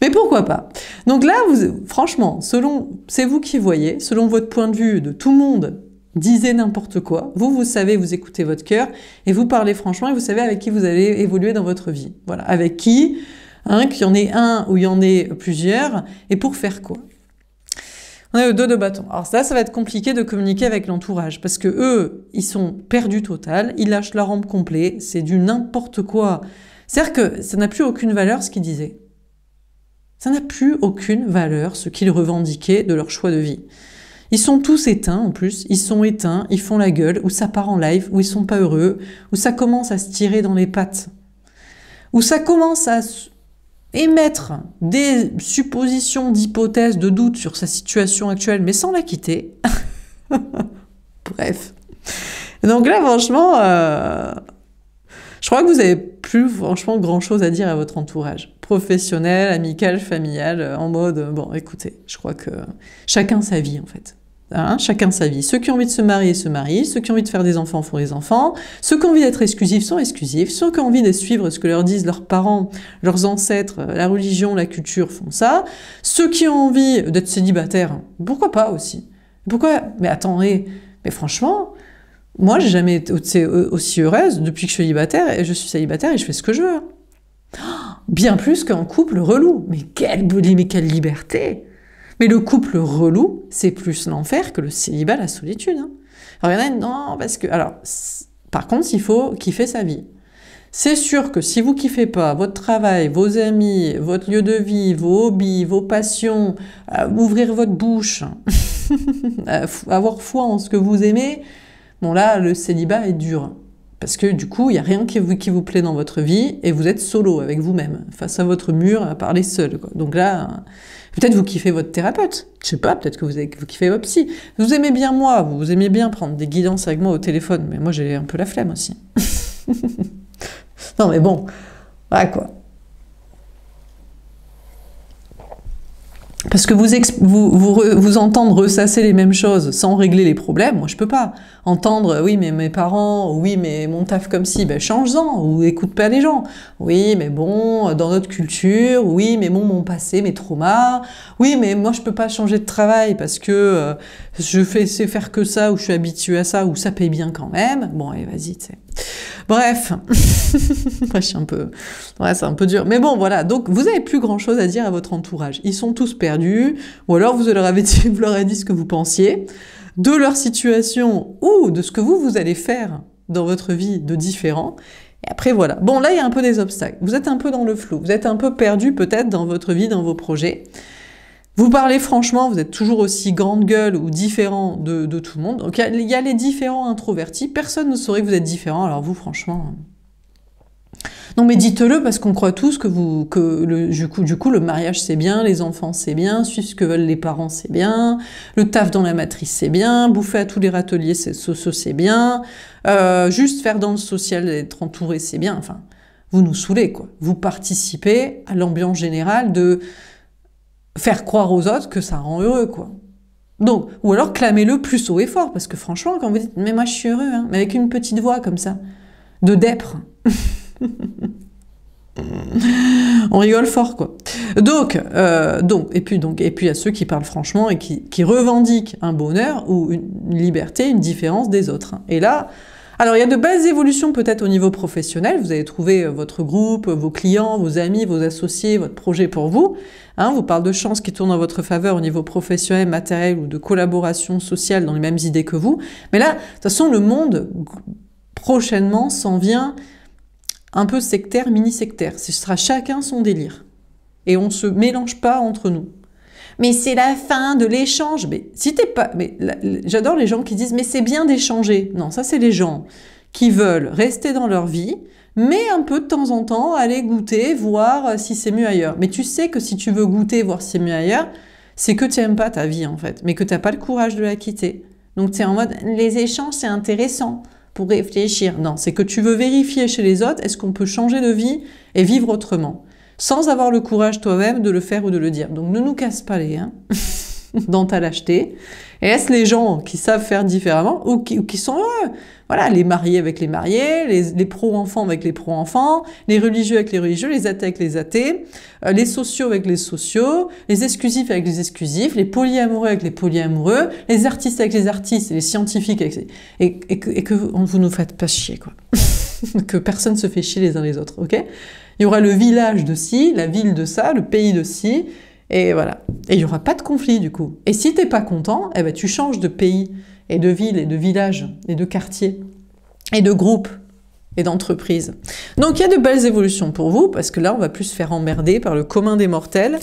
Mais pourquoi pas? Donc là, franchement, c'est vous qui voyez, selon votre point de vue de tout le monde, disez n'importe quoi. Vous savez, vous écoutez votre cœur et vous parlez franchement et vous savez avec qui vous allez évoluer dans votre vie. Voilà, avec qui? hein, qu'il y en ait un ou il y en ait plusieurs, et pour faire quoi? On a le 2 de bâton. Alors ça va être compliqué de communiquer avec l'entourage, parce que eux, ils sont perdus total, ils lâchent la rampe complet, c'est du n'importe quoi. C'est-à-dire que ça n'a plus aucune valeur ce qu'ils disaient. Ça n'a plus aucune valeur ce qu'ils revendiquaient de leur choix de vie. Ils sont tous éteints en plus, ils sont éteints, ils font la gueule, ou ça part en live, ou ils sont pas heureux, ou ça commence à se tirer dans les pattes, ou ça commence à émettre des suppositions, d'hypothèses, de doutes sur sa situation actuelle, mais sans la quitter. Bref. Donc là, franchement, je crois que vous avez plus franchement grand-chose à dire à votre entourage. Professionnel, amical, familial, en mode, bon, écoutez, je crois que chacun sa vie, en fait. Hein, chacun sa vie. Ceux qui ont envie de se marient, ceux qui ont envie de faire des enfants font des enfants, ceux qui ont envie d'être exclusifs sont exclusifs, ceux qui ont envie de suivre ce que leur disent leurs parents, leurs ancêtres, la religion, la culture font ça, ceux qui ont envie d'être célibataires, pourquoi pas aussi? Pourquoi? Mais attendez, mais franchement, moi j'ai jamais été aussi heureuse depuis que je suis célibataire, et je fais ce que je veux. Bien plus qu'un couple relou. Mais quelle liberté! Mais le couple relou, c'est plus l'enfer que le célibat, la solitude. Hein. Alors il y en a, non, parce que... Alors, par contre, il faut kiffer sa vie. C'est sûr que si vous kiffez pas votre travail, vos amis, votre lieu de vie, vos hobbies, vos passions, ouvrir votre bouche, avoir foi en ce que vous aimez, bon là, le célibat est dur. Parce que du coup, il n'y a rien qui vous plaît dans votre vie et vous êtes solo avec vous-même, face à votre mur, à parler seul. Quoi. Donc là, peut-être vous kiffez votre thérapeute. Je sais pas, peut-être que vous kiffez votre psy. Vous aimez bien moi, vous aimez bien prendre des guidances avec moi au téléphone, mais moi j'ai un peu la flemme aussi. Non mais bon, voilà quoi. Parce que vous entendre ressasser les mêmes choses sans régler les problèmes, moi je peux pas. Entendre, oui mais mes parents, oui mais mon taf comme si, ben change-en, ou écoute pas les gens. Oui mais bon, dans notre culture, oui mais bon, mon passé, mes traumas, oui mais moi je peux pas changer de travail parce que je sais faire que ça, ou je suis habituée à ça, ou ça paye bien quand même. Bon allez vas-y, tu sais. Bref, moi, je suis un peu... Ouais, c'est un peu dur. Mais bon, voilà. Donc, vous n'avez plus grand-chose à dire à votre entourage. Ils sont tous perdus, ou alors vous leur avez dit ce que vous pensiez de leur situation ou de ce que vous allez faire dans votre vie de différent. Et après, voilà. Bon, là, il y a un peu des obstacles. Vous êtes un peu dans le flou. Vous êtes un peu perdu, peut-être, dans votre vie, dans vos projets. Vous parlez franchement, vous êtes toujours aussi grande gueule ou différent de tout le monde. Donc il y a les différents introvertis, personne ne saurait que vous êtes différent, alors vous franchement... Non mais dites-le parce qu'on croit tous que du coup le mariage c'est bien, les enfants c'est bien, suivre ce que veulent les parents c'est bien, le taf dans la matrice c'est bien, bouffer à tous les râteliers sociaux c'est bien, juste faire dans le social, être entouré c'est bien, enfin vous nous saoulez quoi. Vous participez à l'ambiance générale de... faire croire aux autres que ça rend heureux, quoi. Donc, ou alors clamez-le plus haut et fort, parce que franchement, quand vous dites « mais moi je suis heureux hein », mais avec une petite voix comme ça, de dèpre. On rigole fort, quoi. Donc, et puis il y a ceux qui parlent franchement et qui revendiquent un bonheur ou une liberté, une différence des autres. Et là, alors il y a de belles évolutions peut-être au niveau professionnel, vous allez trouver votre groupe, vos clients, vos amis, vos associés, votre projet pour vous. Hein, vous parle de chances qui tournent en votre faveur au niveau professionnel, matériel ou de collaboration sociale dans les mêmes idées que vous. Mais là, de toute façon, le monde prochainement s'en vient un peu sectaire, mini-sectaire. Ce sera chacun son délire. Et on ne se mélange pas entre nous. Mais c'est la fin de l'échange. Mais si t'es pas... Mais j'adore les gens qui disent « mais c'est bien d'échanger ». Non, ça c'est les gens qui veulent rester dans leur vie, mais un peu de temps en temps aller goûter, voir si c'est mieux ailleurs. Mais tu sais que si tu veux goûter, voir si c'est mieux ailleurs, c'est que tu n'aimes pas ta vie en fait, mais que tu n'as pas le courage de la quitter. Donc tu es en mode « les échanges c'est intéressant pour réfléchir ». Non, c'est que tu veux vérifier chez les autres, est-ce qu'on peut changer de vie et vivre autrement sans avoir le courage toi-même de le faire ou de le dire. Donc ne nous casse pas les... Hein. dans ta lâcheté, et laisse les gens qui savent faire différemment, ou qui sont heureux. Voilà, les mariés avec les mariés, les pro-enfants avec les pro-enfants, les religieux avec les religieux, les athées avec les athées, les sociaux avec les sociaux, les exclusifs avec les exclusifs, les polyamoureux avec les polyamoureux, les artistes avec les artistes, et les scientifiques avec... Et que vous nous faites pas chier, quoi. Que personne se fait chier les uns les autres, ok? Il y aura le village de ci, la ville de ça, le pays de ci, et voilà. Et il n'y aura pas de conflit, du coup. Et si t'es pas content, eh ben, tu changes de pays, et de ville, et de village, et de quartier, et de groupe, et d'entreprise. Donc il y a de belles évolutions pour vous, parce que là, on va plus se faire emmerder par le commun des mortels,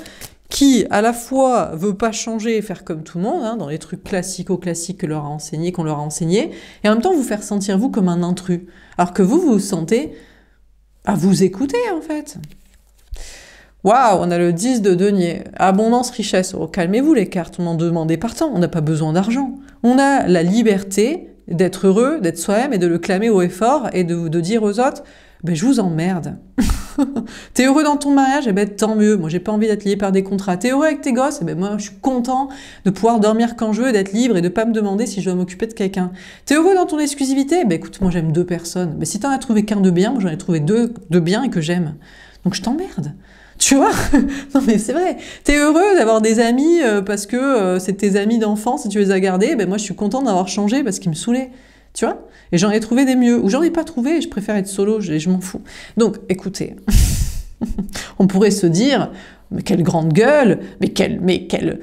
qui, à la fois, veut pas changer et faire comme tout le monde, hein, dans les trucs classico-classiques qu'on leur a enseigné, et en même temps vous faire sentir vous comme un intrus. Alors que vous vous sentez à vous écouter, en fait. Waouh, on a le 10 de denier. Abondance, richesse. Oh, calmez-vous les cartes, on en demandait partant, on n'a pas besoin d'argent. On a la liberté d'être heureux, d'être soi-même et de le clamer haut et fort et de dire aux autres, ben, je vous emmerde. T'es heureux dans ton mariage, eh ben tant mieux. Moi, j'ai pas envie d'être lié par des contrats. T'es heureux avec tes gosses, eh ben moi, je suis content de pouvoir dormir quand je veux, d'être libre et de pas me demander si je dois m'occuper de quelqu'un. T'es heureux dans ton exclusivité, eh ben écoute, moi j'aime 2 personnes. Mais si t'en as trouvé qu'un de bien, moi j'en ai trouvé 2 de bien et que j'aime. Donc je t'emmerde. Tu vois? Non mais c'est vrai. T'es heureux d'avoir des amis parce que c'est tes amis d'enfance et tu les as gardés. Ben moi je suis content d'avoir changé parce qu'ils me saoulaient. Tu vois? Et j'en ai trouvé des mieux. Ou j'en ai pas trouvé et je préfère être solo, je m'en fous. Donc écoutez, on pourrait se dire, mais quelle grande gueule, mais quelle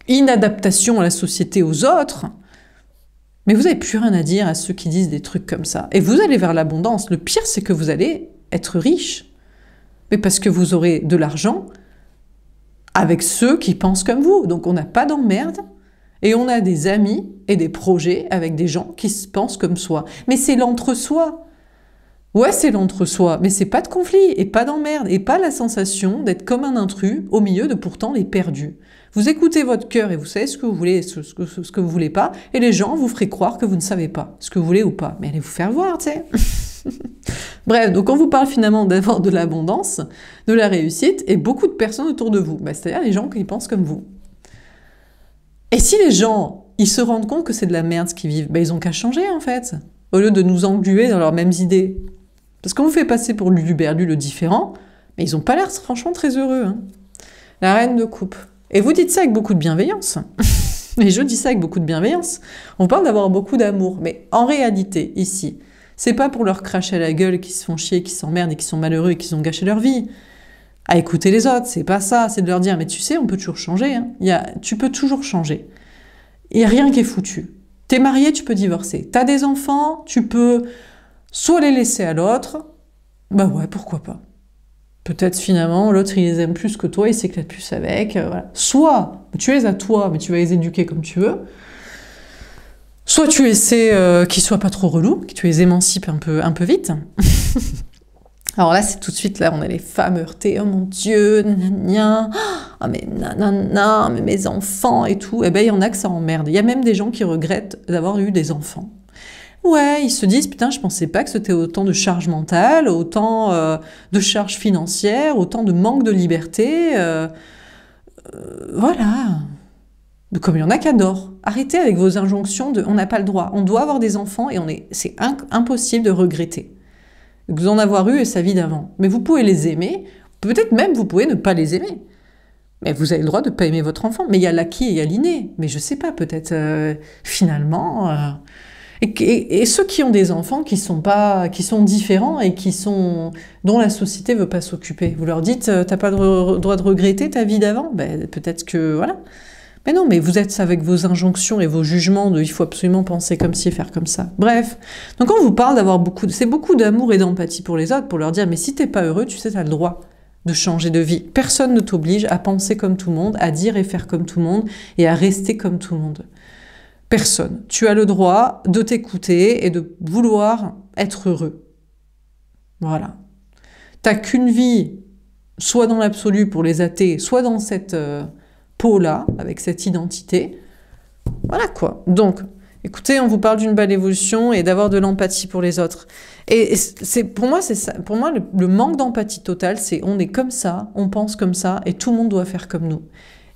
inadaptation à la société aux autres. Mais vous n'avez plus rien à dire à ceux qui disent des trucs comme ça. Et vous allez vers l'abondance. Le pire, c'est que vous allez être riche. Mais parce que vous aurez de l'argent avec ceux qui pensent comme vous. Donc on n'a pas d'emmerde et on a des amis et des projets avec des gens qui se pensent comme soi. Mais c'est l'entre-soi. Ouais, c'est l'entre-soi, mais c'est pas de conflit et pas d'emmerde et pas la sensation d'être comme un intrus au milieu de pourtant les perdus. Vous écoutez votre cœur et vous savez ce que vous voulez et ce que vous voulez pas, et les gens vous feraient croire que vous ne savez pas ce que vous voulez ou pas. Mais allez vous faire voir, tu sais. Bref, donc on vous parle finalement d'avoir de l'abondance, de la réussite et beaucoup de personnes autour de vous. Bah, c'est-à-dire les gens qui pensent comme vous. Et si les gens, ils se rendent compte que c'est de la merde ce qu'ils vivent, bah, ils ont qu'à changer en fait, au lieu de nous engluer dans leurs mêmes idées. Parce qu'on vous fait passer pour l'uluberlu, le différent, mais ils n'ont pas l'air franchement très heureux. Hein. La reine de coupe. Et vous dites ça avec beaucoup de bienveillance. Et je dis ça avec beaucoup de bienveillance. On parle d'avoir beaucoup d'amour, mais en réalité, ici, c'est pas pour leur cracher à la gueule qu'ils se font chier, qu'ils s'emmerdent et qu'ils sont malheureux et qu'ils ont gâché leur vie. À écouter les autres, c'est pas ça, c'est de leur dire, mais tu sais, on peut toujours changer. Hein. Tu peux toujours changer. Il n'y a rien qui est foutu. T'es marié, tu peux divorcer. T'as des enfants, tu peux soit les laisser à l'autre, bah ouais, pourquoi pas. Peut-être finalement, l'autre il les aime plus que toi, il s'éclate plus avec, voilà. Soit tu les as toi, mais tu vas les éduquer comme tu veux, soit tu essaies qu'ils soient pas trop relous, que tu les émancipes un peu vite. Alors là, c'est tout de suite, là, on a les femmes heurtées, oh mon Dieu, gna, oh mais nanana, mais mes enfants et tout. Eh ben, il y en a que ça emmerde. Il y a même des gens qui regrettent d'avoir eu des enfants. Ouais, ils se disent, putain, je pensais pas que c'était autant de charge mentale, autant de charge financière, autant de manque de liberté. Voilà. Comme il y en a qui adorent. Arrêtez avec vos injonctions de on n'a pas le droit. On doit avoir des enfants et c'est impossible de regretter. Vous en avoir eu et sa vie d'avant. Mais vous pouvez les aimer. Peut-être même vous pouvez ne pas les aimer. Mais vous avez le droit de ne pas aimer votre enfant. Mais il y a l'acquis et il y a l'inné. Mais je sais pas, peut-être finalement... Et ceux qui ont des enfants qui sont différents et dont la société veut pas s'occuper, vous leur dites t'as pas le droit de regretter ta vie d'avant, ben peut-être que voilà. Mais non, mais vous êtes avec vos injonctions et vos jugements de il faut absolument penser comme ci et faire comme ça. Bref, donc on vous parle d'avoir c'est beaucoup d'amour et d'empathie pour les autres, pour leur dire mais si t'es pas heureux, tu sais t'as le droit de changer de vie. Personne ne t'oblige à penser comme tout le monde, à dire et faire comme tout le monde et à rester comme tout le monde. Personne. Tu as le droit de t'écouter et de vouloir être heureux. Voilà. T'as qu'une vie, soit dans l'absolu pour les athées, soit dans cette peau-là, avec cette identité. Voilà quoi. Donc, écoutez, on vous parle d'une belle évolution et d'avoir de l'empathie pour les autres. Et pour moi, c'est ça. Pour moi, le manque d'empathie totale, c'est on est comme ça, on pense comme ça, et tout le monde doit faire comme nous.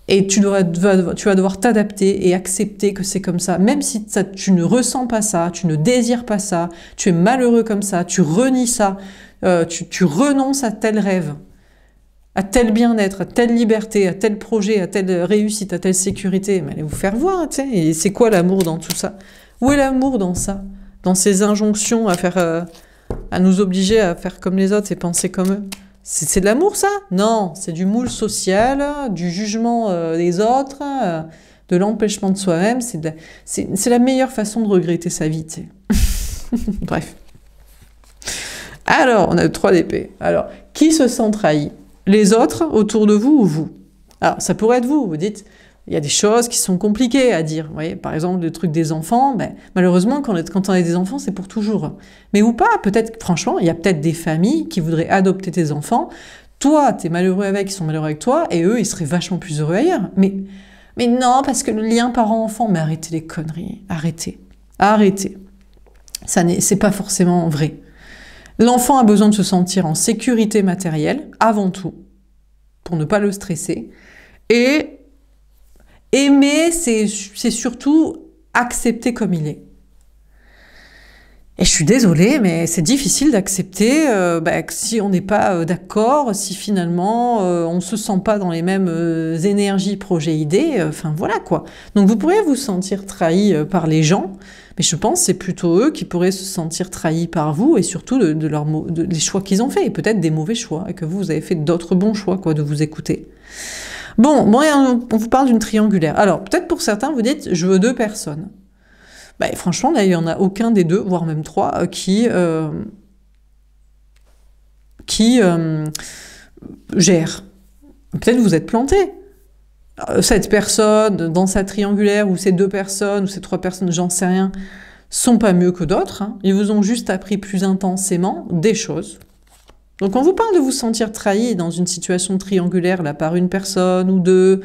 Et tu vas devoir t'adapter et accepter que c'est comme ça. Même si tu ne ressens pas ça, tu ne désires pas ça, tu es malheureux comme ça, tu renies ça, tu renonces à tel rêve, à tel bien-être, à telle liberté, à tel projet, à telle réussite, à telle sécurité. Mais allez vous faire voir, tu sais. Et c'est quoi l'amour dans tout ça? Où est l'amour dans ça? Dans ces injonctions à faire, à nous obliger à faire comme les autres et penser comme eux? C'est de l'amour, ça? Non, c'est du moule social, du jugement des autres, de l'empêchement de soi-même. C'est la meilleure façon de regretter sa vie, tu sais. Bref. Alors, on a 3 d'épée. Alors, qui se sent trahi? Les autres autour de vous ou vous? Alors, ça pourrait être vous. Vous dites, il y a des choses qui sont compliquées à dire. Vous voyez, par exemple, le truc des enfants, ben, malheureusement, quand on a des enfants, c'est pour toujours. Mais ou pas, peut-être, franchement, il y a peut-être des familles qui voudraient adopter tes enfants. Toi, t'es malheureux avec, ils sont malheureux avec toi, et eux, ils seraient vachement plus heureux ailleurs. Mais non, parce que le lien parent-enfant, mais arrêtez les conneries. Arrêtez. Arrêtez. C'est pas forcément vrai. L'enfant a besoin de se sentir en sécurité matérielle, avant tout, pour ne pas le stresser. Et aimer, c'est surtout accepter comme il est. Et je suis désolée, mais c'est difficile d'accepter que si on n'est pas d'accord, si finalement on ne se sent pas dans les mêmes énergies, projets, idées, enfin voilà quoi. Donc vous pourriez vous sentir trahi par les gens, mais je pense que c'est plutôt eux qui pourraient se sentir trahis par vous et surtout des choix qu'ils ont faits, et peut-être des mauvais choix, et que vous avez fait d'autres bons choix quoi, de vous écouter. Bon, on vous parle d'une triangulaire. Alors, peut-être pour certains, vous dites, je veux 2 personnes. Ben, franchement, là, il n'y en a aucun des 2, voire même 3, qui gèrent. Peut-être vous êtes planté. Cette personne, dans sa triangulaire, ou ces 2 personnes, ou ces 3 personnes, j'en sais rien, sont pas mieux que d'autres. Hein. Ils vous ont juste appris plus intensément des choses. Donc on vous parle de vous sentir trahi dans une situation triangulaire, là, par une personne ou 2,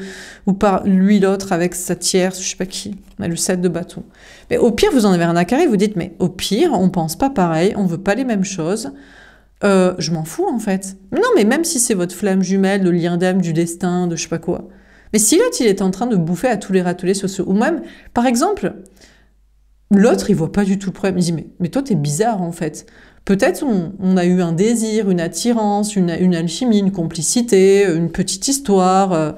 ou par lui l'autre avec sa tierce, je sais pas qui, le 7 de bâton. Mais au pire, vous en avez rien à carrer, vous dites, mais au pire, on pense pas pareil, on veut pas les mêmes choses, je m'en fous en fait. Non, mais même si c'est votre flamme jumelle, le lien d'âme, du destin, de je sais pas quoi. Mais si l'autre, il est en train de bouffer à tous les râteliers sociaux, ou même, par exemple, l'autre, il voit pas du tout le problème, il dit, mais toi, t'es bizarre en fait. Peut-être on a eu un désir, une attirance, une alchimie, une complicité, une petite histoire.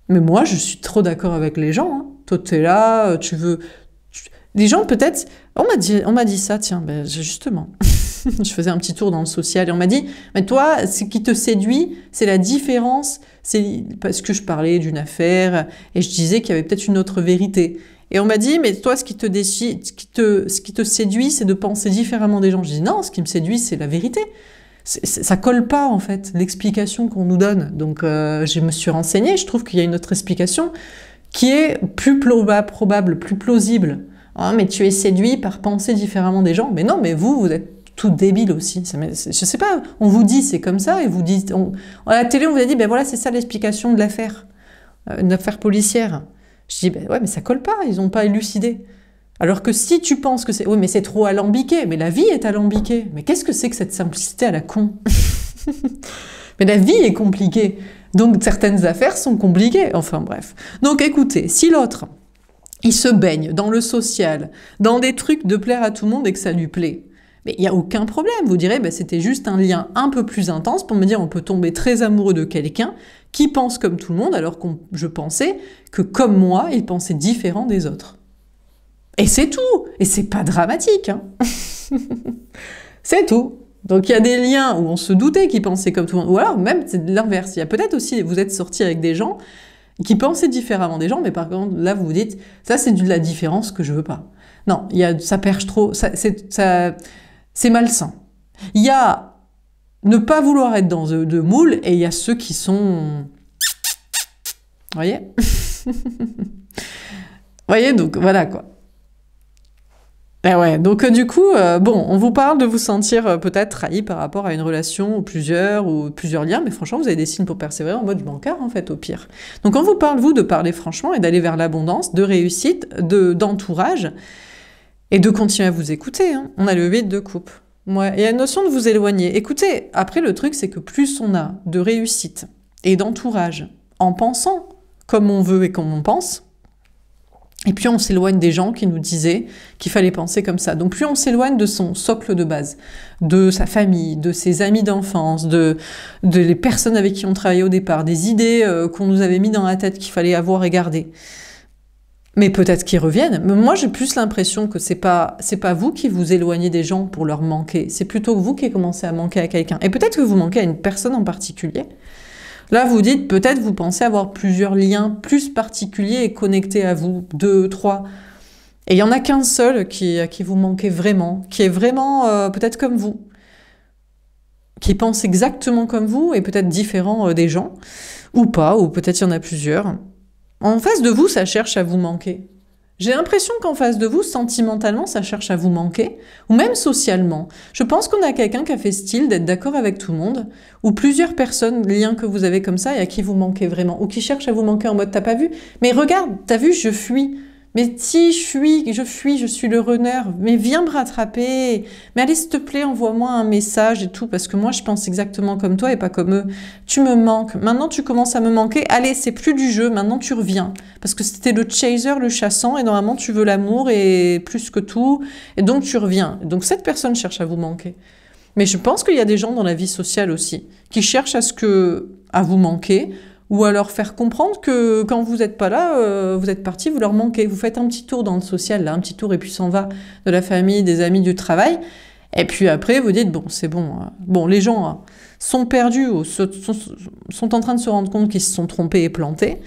Mais moi, je suis trop d'accord avec les gens. Hein. Toi, t'es là, tu veux... Les gens, peut-être... On m'a dit ça, tiens, ben, justement. Je faisais un petit tour dans le social et on m'a dit, mais toi, ce qui te séduit, c'est la différence. C'est parce que je parlais d'une affaire et je disais qu'il y avait peut-être une autre vérité. Et on m'a dit, mais toi, ce qui te séduit, c'est de penser différemment des gens. Je dis, non, ce qui me séduit, c'est la vérité. Ça colle pas, en fait, l'explication qu'on nous donne. Donc, je me suis renseignée, je trouve qu'il y a une autre explication qui est plus probable, plus plausible. Ah, mais tu es séduit par penser différemment des gens. Mais non, mais vous êtes tout débile aussi. Je sais pas, on vous dit c'est comme ça, et vous dites... à la télé, on vous a dit, ben voilà, c'est ça l'explication de l'affaire. Une affaire policière. Je dis, ben ouais, mais ça colle pas, ils n'ont pas élucidé. Alors que si tu penses que c'est... Oui, mais c'est trop alambiqué, mais la vie est alambiquée. Mais qu'est-ce que c'est que cette simplicité à la con? Mais la vie est compliquée. Donc certaines affaires sont compliquées. Enfin bref. Donc écoutez, si l'autre, il se baigne dans le social, dans des trucs de plaire à tout le monde et que ça lui plaît, mais il n'y a aucun problème. Vous direz, ben, c'était juste un lien un peu plus intense pour me dire on peut tomber très amoureux de quelqu'un qui pense comme tout le monde, alors que je pensais que, comme moi, il pensait différent des autres. Et c'est tout. Et c'est pas dramatique. Hein. C'est tout. Donc il y a des liens où on se doutait qu'ils pensaient comme tout le monde. Ou alors même c'est l'inverse. Il y a peut-être aussi, vous êtes sortis avec des gens qui pensaient différemment des gens, mais par contre, là, vous vous dites, ça c'est de la différence que je veux pas. Non, ça perche trop, c'est malsain. Il y a ne pas vouloir être dans de moule, et il y a ceux qui sont... Vous voyez? Vous voyez, donc voilà quoi. Et ouais, donc du coup, bon, on vous parle de vous sentir peut-être trahi par rapport à une relation ou plusieurs liens, mais franchement, vous avez des signes pour persévérer en mode bancard, en fait, au pire. Donc on vous parle, vous, de parler franchement et d'aller vers l'abondance, de réussite, d'entourage, et de continuer à vous écouter. Hein. On a le 8 de coupe. Ouais, il y a une notion de vous éloigner. Écoutez, après, le truc, c'est que plus on a de réussite et d'entourage en pensant comme on veut et comme on pense. Et puis on s'éloigne des gens qui nous disaient qu'il fallait penser comme ça. Donc plus on s'éloigne de son socle de base, de sa famille, de ses amis d'enfance, de les personnes avec qui on travaillait au départ, des idées qu'on nous avait mis dans la tête qu'il fallait avoir et garder. Mais peut-être qu'ils reviennent. Mais moi, j'ai plus l'impression que c'est pas vous qui vous éloignez des gens pour leur manquer. C'est plutôt vous qui commencez à manquer à quelqu'un. Et peut-être que vous manquez à une personne en particulier. Là, vous dites, peut-être vous pensez avoir plusieurs liens plus particuliers et connectés à vous, 2, 3. Et il y en a qu'un seul à qui vous manquez vraiment, qui est vraiment peut-être comme vous, qui pense exactement comme vous et peut-être différent des gens, ou pas, ou peut-être il y en a plusieurs. En face de vous, ça cherche à vous manquer. J'ai l'impression qu'en face de vous, sentimentalement, ça cherche à vous manquer, ou même socialement. Je pense qu'on a quelqu'un qui a fait style d'être d'accord avec tout le monde, ou plusieurs personnes, liens que vous avez comme ça, et à qui vous manquez vraiment, ou qui cherchent à vous manquer en mode « t'as pas vu? Mais regarde, t'as vu, je fuis. Mais si je fuis, je suis le runner. Mais viens me rattraper. Mais allez, s'il te plaît, envoie-moi un message et tout, parce que moi, je pense exactement comme toi et pas comme eux. Tu me manques. Maintenant, tu commences à me manquer. Allez, c'est plus du jeu. Maintenant, tu reviens. Parce que c'était le chaser, le chassant, et normalement, tu veux l'amour et plus que tout. Et donc, tu reviens. Donc, cette personne cherche à vous manquer. Mais je pense qu'il y a des gens dans la vie sociale aussi qui cherchent à vous manquer, ou à leur faire comprendre que quand vous n'êtes pas là, vous êtes parti, vous leur manquez. Vous faites un petit tour dans le social, là, un petit tour, et puis s'en va de la famille, des amis, du travail. Et puis après, vous dites, bon, c'est bon. Bon, les gens sont perdus, ou sont en train de se rendre compte qu'ils se sont trompés et plantés,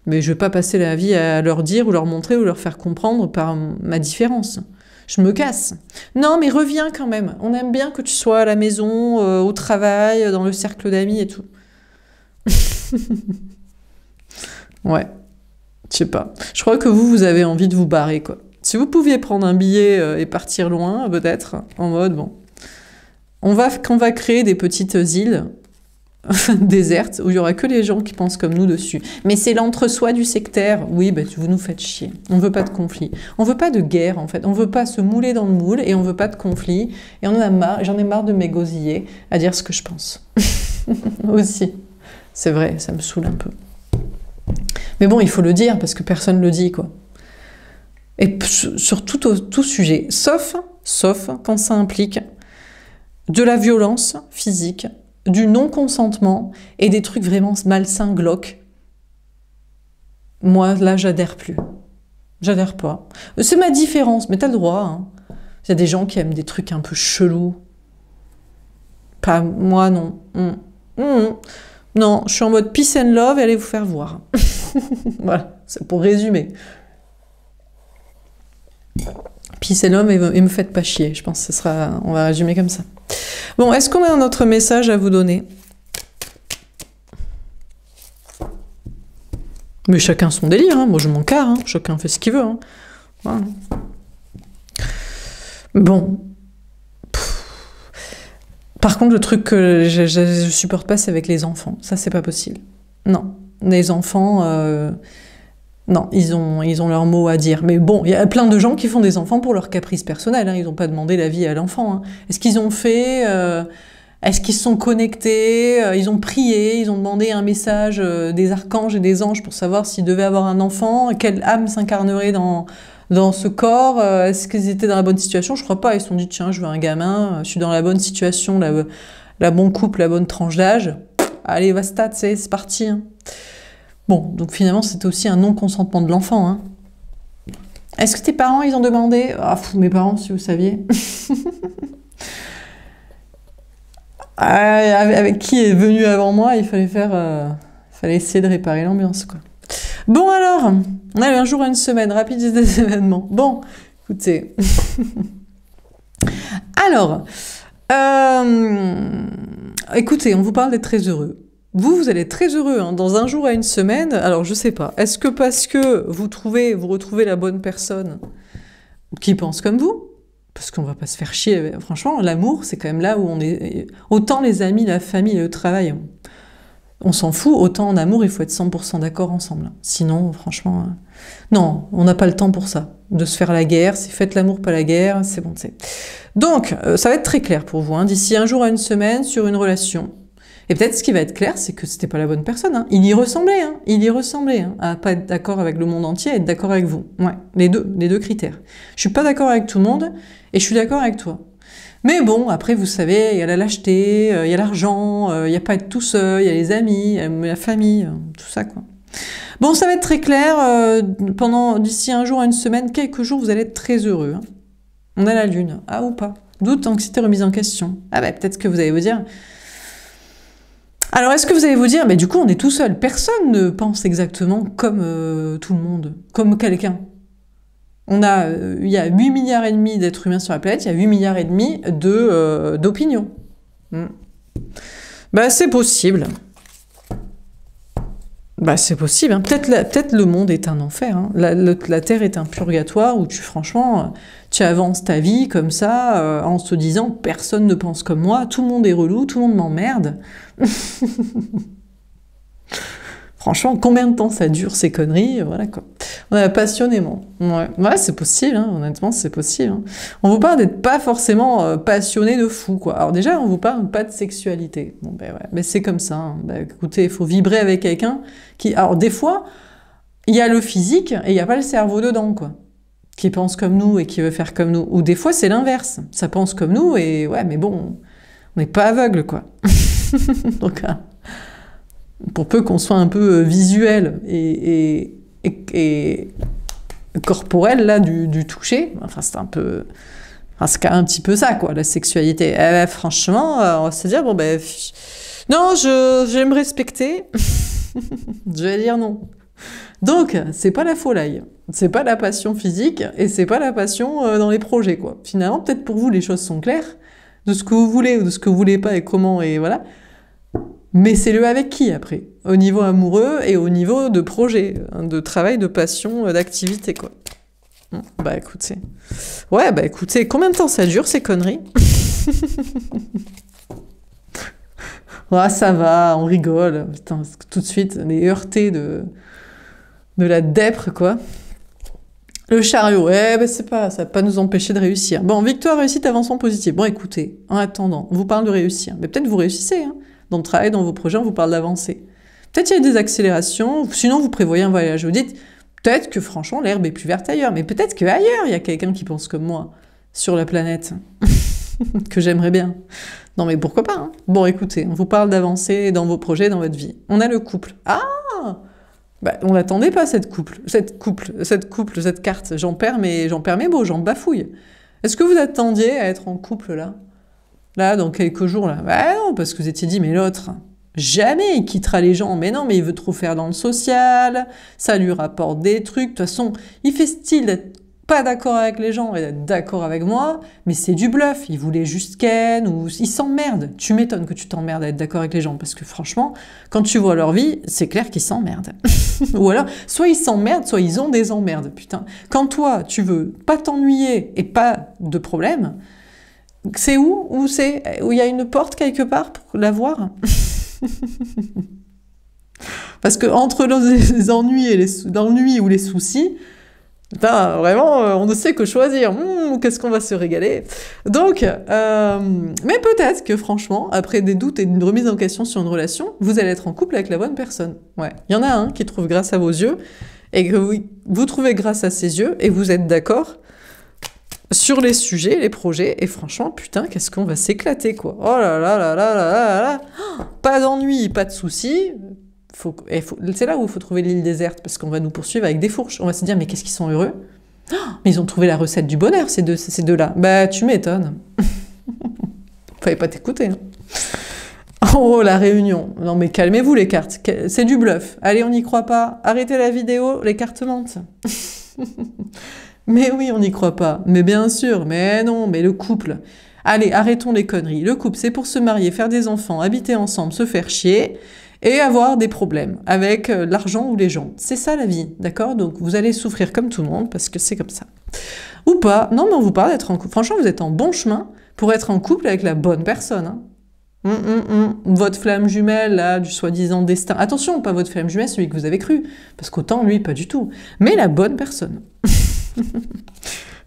mais je ne vais pas passer la vie à leur dire, ou leur montrer, ou leur faire comprendre par ma différence. Je me casse. Non, mais reviens quand même. On aime bien que tu sois à la maison, au travail, dans le cercle d'amis et tout. Ouais, je sais pas. Je crois que vous avez envie de vous barrer, quoi. Si vous pouviez prendre un billet et partir loin, peut-être, en mode, bon, on va créer des petites îles désertes où il y aura que les gens qui pensent comme nous dessus. Mais c'est l'entre-soi du sectaire. Oui, bah, vous nous faites chier. On veut pas de conflit. On veut pas de guerre, en fait. On veut pas se mouler dans le moule et on veut pas de conflit. Et j'en ai marre de m'égosiller à dire ce que je pense. Aussi. C'est vrai, ça me saoule un peu. Mais bon, il faut le dire, parce que personne ne le dit, quoi. Et sur tout sujet, sauf quand ça implique de la violence physique, du non-consentement et des trucs vraiment malsains, glauques. Moi, là, j'adhère plus. J'adhère pas. C'est ma différence, mais t'as le droit. Hein. Il y a des gens qui aiment des trucs un peu chelous. Pas moi, non. Non, je suis en mode peace and love et allez vous faire voir. Voilà, c'est pour résumer. Peace and love et me faites pas chier. Je pense que on va résumer comme ça. Bon, est-ce qu'on a un autre message à vous donner? Mais chacun son délire, hein. Moi je m'en carre, hein. Chacun fait ce qu'il veut. Hein. Voilà. Bon. Par contre, le truc que je supporte pas, c'est avec les enfants. Ça, c'est pas possible. Non. Les enfants, non, ils ont leur mot à dire. Mais bon, il y a plein de gens qui font des enfants pour leur caprice personnel. Hein. Ils n'ont pas demandé l'avis à l'enfant. Hein. Est-ce qu'ils ont fait est-ce qu'ils se sont connectés ils ont prié, ils ont demandé un message des archanges et des anges pour savoir s'ils devaient avoir un enfant, quelle âme s'incarnerait dans ce corps, est-ce qu'ils étaient dans la bonne situation? Je crois pas, ils se sont dit, tiens, je veux un gamin, je suis dans la bonne situation, la bonne couple, la bonne tranche d'âge. Allez, basta, c'est parti. Hein. Bon, donc finalement, c'était aussi un non-consentement de l'enfant. Hein. Est-ce que tes parents, ils ont demandé? Ah, mes parents, si vous saviez. Avec qui est venu avant moi, il fallait essayer de réparer l'ambiance, quoi. Bon alors, on a eu un jour à une semaine, rapidité des événements. Bon, écoutez. Alors, écoutez, on vous parle d'être très heureux. Vous allez être très heureux hein, dans un jour à une semaine. Alors, je sais pas. Est-ce que parce que vous retrouvez la bonne personne qui pense comme vous? Parce qu'on va pas se faire chier. Franchement, l'amour, c'est quand même là où on est... Autant les amis, la famille et le travail... On s'en fout, autant en amour, il faut être 100% d'accord ensemble. Sinon, franchement, non, on n'a pas le temps pour ça. De se faire la guerre, c'est faites l'amour, pas la guerre, c'est bon, c'est. Donc, ça va être très clair pour vous, hein, d'ici un jour à une semaine sur une relation. Et peut-être ce qui va être clair, c'est que c'était pas la bonne personne. Hein. Il y ressemblait, hein, à pas être d'accord avec le monde entier, à être d'accord avec vous. Ouais, les deux critères. Je suis pas d'accord avec tout le monde, et je suis d'accord avec toi. Mais bon, après, vous savez, il y a la lâcheté, il y a l'argent, il y a pas être tout seul, il y a les amis, la famille, tout ça, quoi. Bon, ça va être très clair. D'ici un jour à une semaine, quelques jours, vous allez être très heureux. Hein. On a la lune. Ah ou pas? Doute, anxiété, remise en question. Ah bah peut-être que vous allez vous dire... Alors, est-ce que vous allez vous dire, mais du coup, on est tout seul. Personne ne pense exactement comme tout le monde, comme quelqu'un. Il y a 8 milliards et demi d'êtres humains sur la planète, il y a 8 milliards et demi d'opinions. Bah, c'est possible. Bah, c'est possible. Hein. Peut-être le monde est un enfer. Hein. La Terre est un purgatoire où franchement, tu avances ta vie comme ça, en se disant, personne ne pense comme moi, tout le monde est relou, tout le monde m'emmerde. Franchement, combien de temps ça dure ces conneries? Voilà quoi. Passionnément. Ouais, c'est possible, hein, honnêtement, c'est possible. Hein. On vous parle d'être pas forcément passionné de fou, quoi. Alors déjà, on vous parle pas de sexualité. Bon, ben ouais, mais c'est comme ça. Hein. Ben, écoutez, il faut vibrer avec quelqu'un qui... Alors des fois, il y a le physique et il n'y a pas le cerveau dedans, quoi. Qui pense comme nous et qui veut faire comme nous. Ou des fois, c'est l'inverse. Ça pense comme nous et ouais, mais bon, on n'est pas aveugle, quoi. Donc, pour peu qu'on soit un peu visuel et corporel là du toucher, enfin c'est un peu, enfin, c'est un petit peu ça quoi, la sexualité. Franchement, on va se dire bon ben non, je vais me respecter, je vais dire non. Donc c'est pas la folie, c'est pas la passion physique et c'est pas la passion dans les projets quoi. Finalement peut-être pour vous les choses sont claires de ce que vous voulez ou de ce que vous voulez pas et comment et voilà. Mais c'est le avec qui après, au niveau amoureux et au niveau de projet, de travail, de passion, d'activité quoi. Bah écoutez, ouais bah écoutez, combien de temps ça dure ces conneries? Ouais, ça va, on rigole. Putain, tout de suite, on est heurté de la dèpre quoi. Le chariot, ouais, bah c'est pas, ça va pas nous empêcher de réussir. Bon, victoire, réussite, avancement positif. Bon écoutez, en attendant, on vous parle de réussir, mais peut-être vous réussissez, hein. Dans le travail, dans vos projets, on vous parle d'avancer. Peut-être il y a des accélérations, sinon vous prévoyez un voyage. Vous dites, peut-être que franchement l'herbe est plus verte ailleurs, mais peut-être qu'ailleurs il y a quelqu'un qui pense comme moi, sur la planète, que j'aimerais bien. Non mais pourquoi pas, hein. Bon écoutez, on vous parle d'avancer dans vos projets, dans votre vie. On a le couple. Ah bah, on n'attendait pas cette carte. J'en perds mes mots, j'en bafouille. Est-ce que vous attendiez à être en couple là? Là, dans quelques jours, là. Bah non, parce que vous étiez dit, mais l'autre, jamais il quittera les gens. Mais non, mais il veut trop faire dans le social, ça lui rapporte des trucs. De toute façon, il fait style d'être pas d'accord avec les gens et d'être d'accord avec moi, mais c'est du bluff. Il voulait juste Ken, ou il s'emmerde. Tu m'étonnes que tu t'emmerdes à être d'accord avec les gens, parce que franchement, quand tu vois leur vie, c'est clair qu'ils s'emmerdent. Ou alors, soit ils s'emmerdent, soit ils ont des emmerdes, putain. Quand toi, tu veux pas t'ennuyer et pas de problème, c'est où? Où il y a une porte quelque part pour la voir? Parce que entre les ennuis et l'ennui ou les soucis, putain, vraiment, on ne sait que choisir. Qu'est-ce qu'on va se régaler. Donc, mais peut-être que franchement, après des doutes et une remise en question sur une relation, vous allez être en couple avec la bonne personne. Ouais, il y en a un qui trouve grâce à vos yeux et que vous trouvez grâce à ses yeux et vous êtes d'accord sur les sujets, les projets, et franchement, putain, qu'est-ce qu'on va s'éclater, quoi. Oh là là là là là là là. Pas d'ennui, pas de soucis. C'est là où il faut trouver l'île déserte, parce qu'on va nous poursuivre avec des fourches. On va se dire, mais qu'est-ce qu'ils sont heureux? Mais ils ont trouvé la recette du bonheur, ces deux-là. Bah, tu m'étonnes. Fallait pas t'écouter. Hein. Oh, la réunion. Non, mais calmez-vous, les cartes. C'est du bluff. Allez, on n'y croit pas. Arrêtez la vidéo, les cartes mentent. Mais oui, on n'y croit pas. Mais bien sûr, mais non, mais le couple. Allez, arrêtons les conneries. Le couple, c'est pour se marier, faire des enfants, habiter ensemble, se faire chier et avoir des problèmes avec l'argent ou les gens. C'est ça la vie, d'accord? Donc vous allez souffrir comme tout le monde parce que c'est comme ça. Ou pas. Non, mais on vous parle d'être en couple. Franchement, vous êtes en bon chemin pour être en couple avec la bonne personne. Hein. Votre flamme jumelle, là, du soi-disant destin. Attention, pas votre flamme jumelle, celui que vous avez cru. Parce qu'autant, lui, pas du tout. Mais la bonne personne.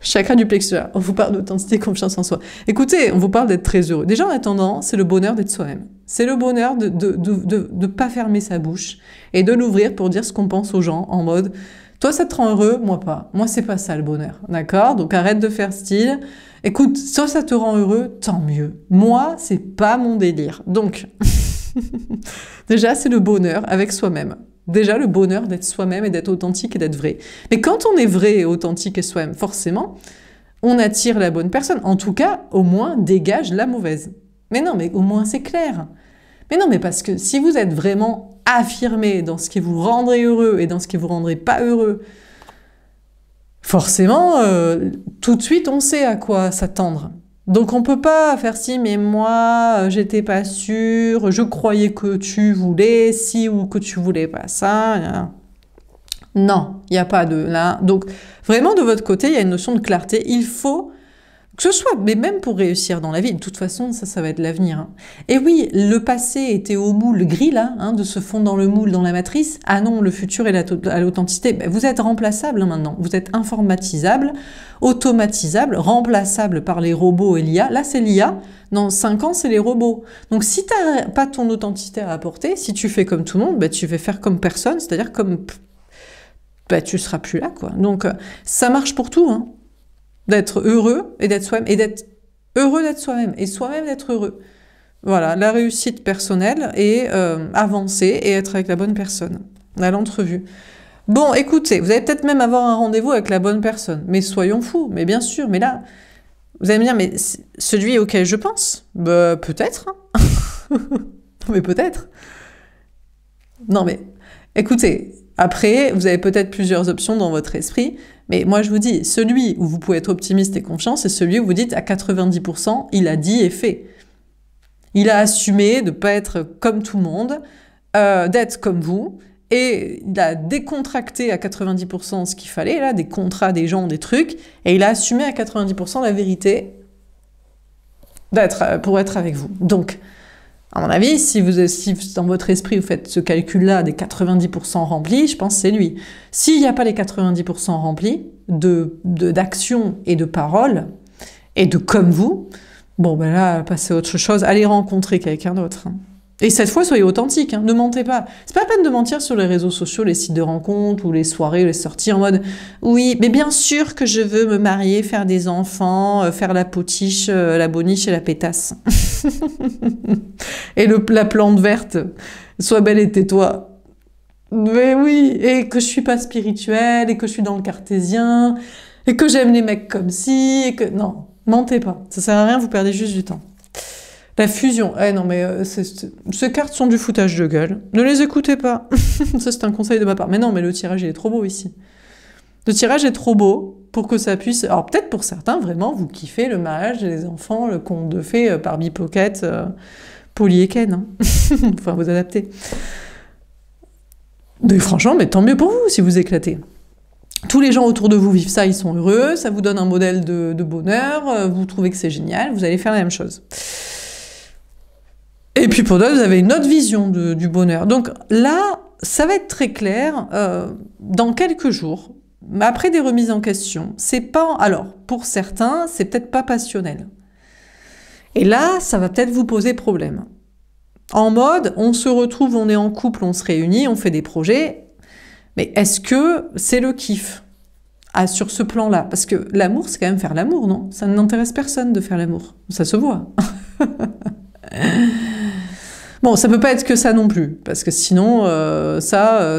Chakra du plexus, on vous parle d'authenticité, confiance en soi. Écoutez, on vous parle d'être très heureux. Déjà, en attendant, c'est le bonheur d'être soi-même. C'est le bonheur de pas fermer sa bouche et de l'ouvrir pour dire ce qu'on pense aux gens en mode « Toi, ça te rend heureux, moi pas. Moi, c'est pas ça le bonheur. » D'accord? Donc, arrête de faire style. Écoute, soit ça te rend heureux, tant mieux. Moi, c'est pas mon délire. Donc, déjà, c'est le bonheur avec soi-même. Déjà, le bonheur d'être soi-même et d'être authentique et d'être vrai. Mais quand on est vrai et authentique et soi-même, forcément, on attire la bonne personne. En tout cas, au moins, dégage la mauvaise. Mais non, mais au moins, c'est clair. Mais non, mais parce que si vous êtes vraiment affirmé dans ce qui vous rendrait heureux et dans ce qui vous rendrait pas heureux, forcément, tout de suite, on sait à quoi s'attendre. Donc on peut pas faire si, mais moi, j'étais pas sûre, je croyais que tu voulais ci ou que tu voulais pas ça. Non, il n'y a pas de là. Donc vraiment de votre côté, il y a une notion de clarté. Il faut que ce soit, mais même pour réussir dans la vie, de toute façon, ça va être l'avenir. Hein. Et oui, le passé était au moule gris, là, hein, de se fondre dans le moule, dans la matrice. Ah non, le futur est à l'authenticité. Ben, vous êtes remplaçable hein, maintenant. Vous êtes informatisable, automatisable, remplaçable par les robots et l'IA. Là, c'est l'IA. Dans 5 ans, c'est les robots. Donc, si tu n'as pas ton authenticité à apporter, si tu fais comme tout le monde, ben, tu vas faire comme personne, c'est-à-dire comme... Ben, tu seras plus là, quoi. Donc, ça marche pour tout, hein. D'être heureux et d'être soi-même, et d'être heureux d'être soi-même, et soi-même d'être heureux. Voilà, la réussite personnelle et avancer et être avec la bonne personne à l'entrevue. Bon, écoutez, vous allez peut-être même avoir un rendez-vous avec la bonne personne, mais soyons fous, mais bien sûr, mais là, vous allez me dire, mais celui auquel je pense, bah, peut-être, hein. Mais peut-être. Non, mais écoutez, après, vous avez peut-être plusieurs options dans votre esprit, mais moi je vous dis, celui où vous pouvez être optimiste et confiant, c'est celui où vous dites à 90%, il a dit et fait. Il a assumé de ne pas être comme tout le monde, d'être comme vous, et il a décontracté à 90% ce qu'il fallait, là, des contrats, des gens, des trucs, et il a assumé à 90% la vérité pour être avec vous. Donc, à mon avis, si dans votre esprit vous faites ce calcul-là des 90% remplis, je pense que c'est lui. S'il n'y a pas les 90% remplis d'actions et de paroles, et de comme vous, bon ben là, passez à autre chose, allez rencontrer quelqu'un d'autre. Et cette fois, soyez authentique, hein, ne mentez pas. C'est pas la peine de mentir sur les réseaux sociaux, les sites de rencontres, ou les soirées, ou les sorties, en mode « Oui, mais bien sûr que je veux me marier, faire des enfants, faire la potiche, la boniche et la pétasse. » Et la plante verte, sois belle et tais-toi. Mais oui, et que je suis pas spirituelle, et que je suis dans le cartésien, et que j'aime les mecs comme ci, et que... Non, mentez pas, ça sert à rien, vous perdez juste du temps. La fusion, non mais ces cartes sont du foutage de gueule, ne les écoutez pas. Ça c'est un conseil de ma part. Mais non, mais le tirage il est trop beau ici. Le tirage est trop beau pour que ça puisse... Alors peut-être pour certains, vraiment, vous kiffez le mariage, les enfants, le conte de fées par Bipocket, Polly et Ken. Hein. Enfin, vous adaptez. Mais franchement, mais tant mieux pour vous si vous éclatez. Tous les gens autour de vous vivent ça, ils sont heureux, ça vous donne un modèle de bonheur, vous trouvez que c'est génial, vous allez faire la même chose. Et puis pour d'autres, vous avez une autre vision du bonheur. Donc là, ça va être très clair dans quelques jours, mais après des remises en question. C'est pas... Alors, pour certains, c'est peut-être pas passionnel. Et là, ça va peut-être vous poser problème. En mode, on se retrouve, on est en couple, on se réunit, on fait des projets, mais est-ce que c'est le kiff sur ce plan-là? Parce que l'amour, c'est quand même faire l'amour, non? Ça n'intéresse personne de faire l'amour. Ça se voit. Bon, ça peut pas être que ça non plus, parce que sinon,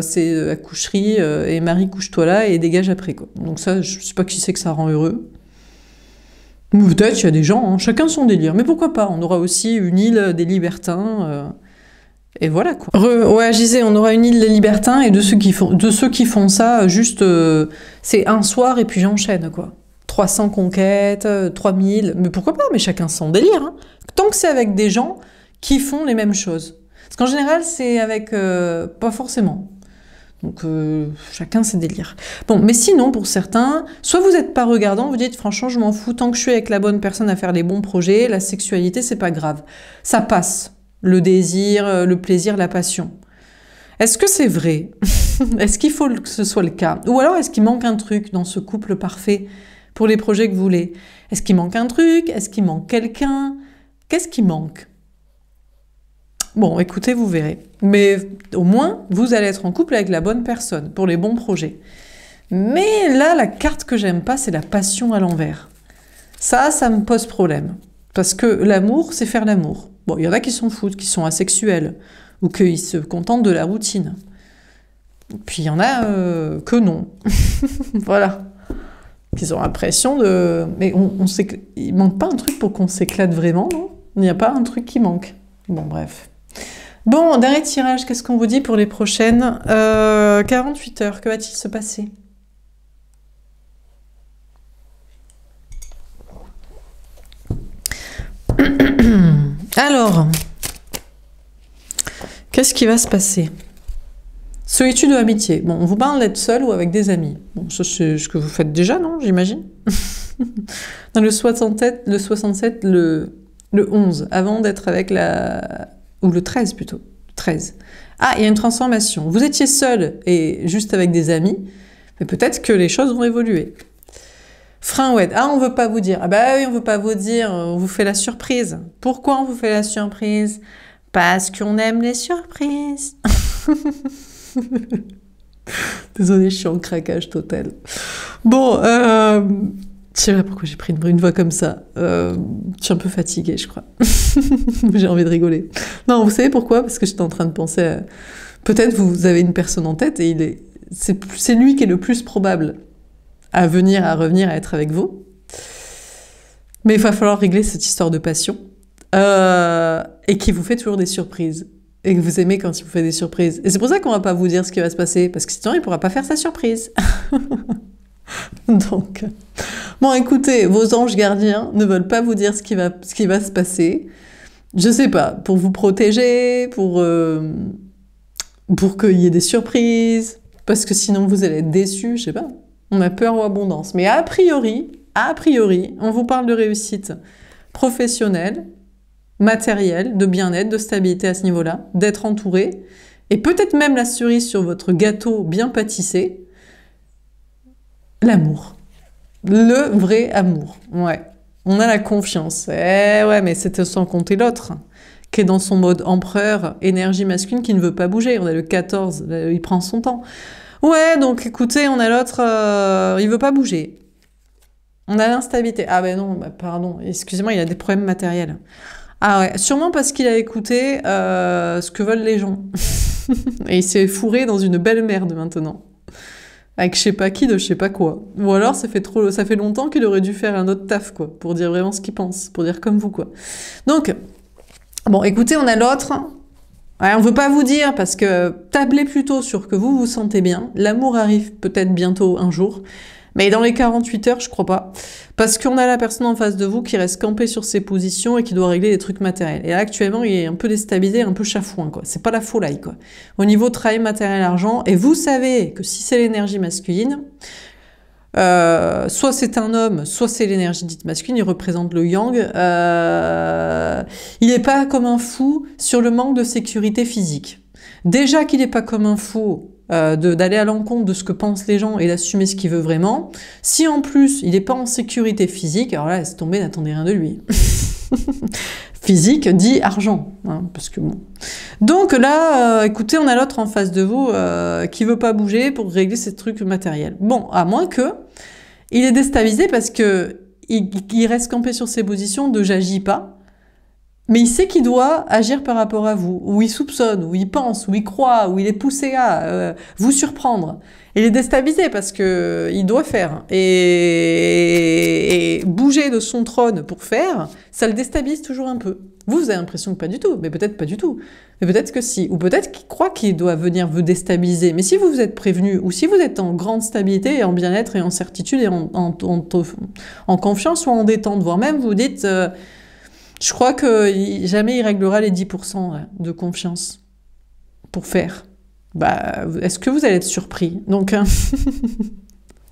c'est la coucherie, et Marie, couche-toi là, et dégage après, quoi. Donc ça, je sais pas qui c'est que ça rend heureux. Peut-être, il y a des gens, hein, chacun son délire. Mais pourquoi pas? On aura aussi une île des libertins, et voilà, quoi. Ouais, je disais, on aura une île des libertins, et de ceux qui font ça, juste, c'est un soir, et puis j'enchaîne, quoi. 300 conquêtes, 3000, mais pourquoi pas? Mais chacun son délire, hein. Tant que c'est avec des gens qui font les mêmes choses. Parce qu'en général, c'est avec... pas forcément. Donc, chacun ses délires. Bon, mais sinon, pour certains, soit vous n'êtes pas regardant, vous dites, franchement, je m'en fous, tant que je suis avec la bonne personne à faire les bons projets, la sexualité, c'est pas grave. Ça passe. Le désir, le plaisir, la passion. Est-ce que c'est vrai? Est-ce qu'il faut que ce soit le cas? Ou alors, est-ce qu'il manque un truc dans ce couple parfait pour les projets que vous voulez. Est-ce qu'il manque un truc? Est-ce qu'il manque quelqu'un? Qu'est-ce qui manque? Bon, écoutez, vous verrez. Mais au moins, vous allez être en couple avec la bonne personne pour les bons projets. Mais là, la carte que j'aime pas, c'est la passion à l'envers. Ça me pose problème. Parce que l'amour, c'est faire l'amour. Bon, il y en a qui s'en foutent, qui sont asexuels, ou qu'ils se contentent de la routine. Puis il y en a que non. Voilà. Ils ont l'impression de... Mais il manque pas un truc pour qu'on s'éclate vraiment, non? Il n'y a pas un truc qui manque. Bon, bref. Bon, dernier tirage, qu'est-ce qu'on vous dit pour les prochaines 48 heures, que va-t-il se passer? Alors, qu'est-ce qui va se passer? Solitude ou amitié? Bon, on vous parle d'être seul ou avec des amis. Bon, ça c'est ce que vous faites déjà, non? J'imagine. Dans le 67, le 11, avant d'être avec la... Ou le 13 plutôt. 13. Ah, il y a une transformation. Vous étiez seul et juste avec des amis, mais peut-être que les choses vont évoluer. Frein wed. Ah, on veut pas vous dire. Ah bah oui, on veut pas vous dire. On vous fait la surprise. Pourquoi on vous fait la surprise? Parce qu'on aime les surprises. Désolée, je suis en craquage total. Bon, je sais pas pourquoi j'ai pris une voix comme ça. Je suis un peu fatiguée, je crois. J'ai envie de rigoler. Non, vous savez pourquoi? Parce que j'étais en train de penser à... Peut-être vous avez une personne en tête et c'est lui qui est le plus probable à revenir, à être avec vous. Mais il va falloir régler cette histoire de passion et qui vous fait toujours des surprises. Et que vous aimez quand il vous fait des surprises. Et c'est pour ça qu'on va pas vous dire ce qui va se passer, parce que sinon il pourra pas faire sa surprise. Donc, bon, écoutez, vos anges gardiens ne veulent pas vous dire ce qui va se passer. Je sais pas, pour vous protéger, pour qu'il y ait des surprises, parce que sinon vous allez être déçus, je sais pas. On a peur ou abondance. Mais a priori, on vous parle de réussite professionnelle, matériel, de bien-être, de stabilité à ce niveau-là, d'être entouré, et peut-être même la cerise sur votre gâteau bien pâtissé, l'amour. Le vrai amour, ouais. On a la confiance. Eh ouais, mais c'est sans compter l'autre, qui est dans son mode empereur, énergie masculine, qui ne veut pas bouger. On a le 14, il prend son temps. Ouais, donc écoutez, on a l'autre, il veut pas bouger. On a l'instabilité. Ah ben non, pardon, excusez-moi, il a des problèmes matériels. Ah ouais, sûrement parce qu'il a écouté ce que veulent les gens. Et il s'est fourré dans une belle merde maintenant. Avec je sais pas qui de je sais pas quoi. Ou alors ça fait longtemps qu'il aurait dû faire un autre taf, quoi, pour dire vraiment ce qu'il pense, pour dire comme vous, quoi. Donc, bon, écoutez, on a l'autre. Ouais, on veut pas vous dire parce que tablez plutôt sur que vous vous sentez bien. L'amour arrive peut-être bientôt un jour. Mais dans les 48 heures, je crois pas. Parce qu'on a la personne en face de vous qui reste campée sur ses positions et qui doit régler des trucs matériels. Et là, actuellement, il est un peu déstabilisé, un peu chafouin, quoi. C'est pas la folie, quoi. Au niveau travail, matériel, argent. Et vous savez que si c'est l'énergie masculine, soit c'est un homme, soit c'est l'énergie dite masculine, il représente le yang. Il est pas comme un fou sur le manque de sécurité physique. Déjà qu'il est pas comme un fou d'aller à l'encontre de ce que pensent les gens et d'assumer ce qu'il veut vraiment. Si en plus il n'est pas en sécurité physique, alors là laisse tomber, n'attendez rien de lui. Physique dit argent, hein, parce que bon. Donc là, écoutez, on a l'autre en face de vous qui veut pas bouger pour régler ces trucs matériels. Bon, à moins que il est déstabilisé parce que il reste campé sur ses positions de j'agis pas. Mais il sait qu'il doit agir par rapport à vous, ou il soupçonne, ou il pense, ou il croit, ou il est poussé à vous surprendre. Il est déstabilisé parce que il doit faire. Et bouger de son trône pour faire, ça le déstabilise toujours un peu. Vous avez l'impression que pas du tout, mais peut-être pas du tout. Mais peut-être que si. Ou peut-être qu'il croit qu'il doit venir vous déstabiliser. Mais si vous vous êtes prévenu, ou si vous êtes en grande stabilité, et en bien-être, et en certitude, et en confiance, ou en détente, voire même vous dites... je crois que jamais il réglera les 10% de confiance pour faire. Bah, est-ce que vous allez être surpris? Donc,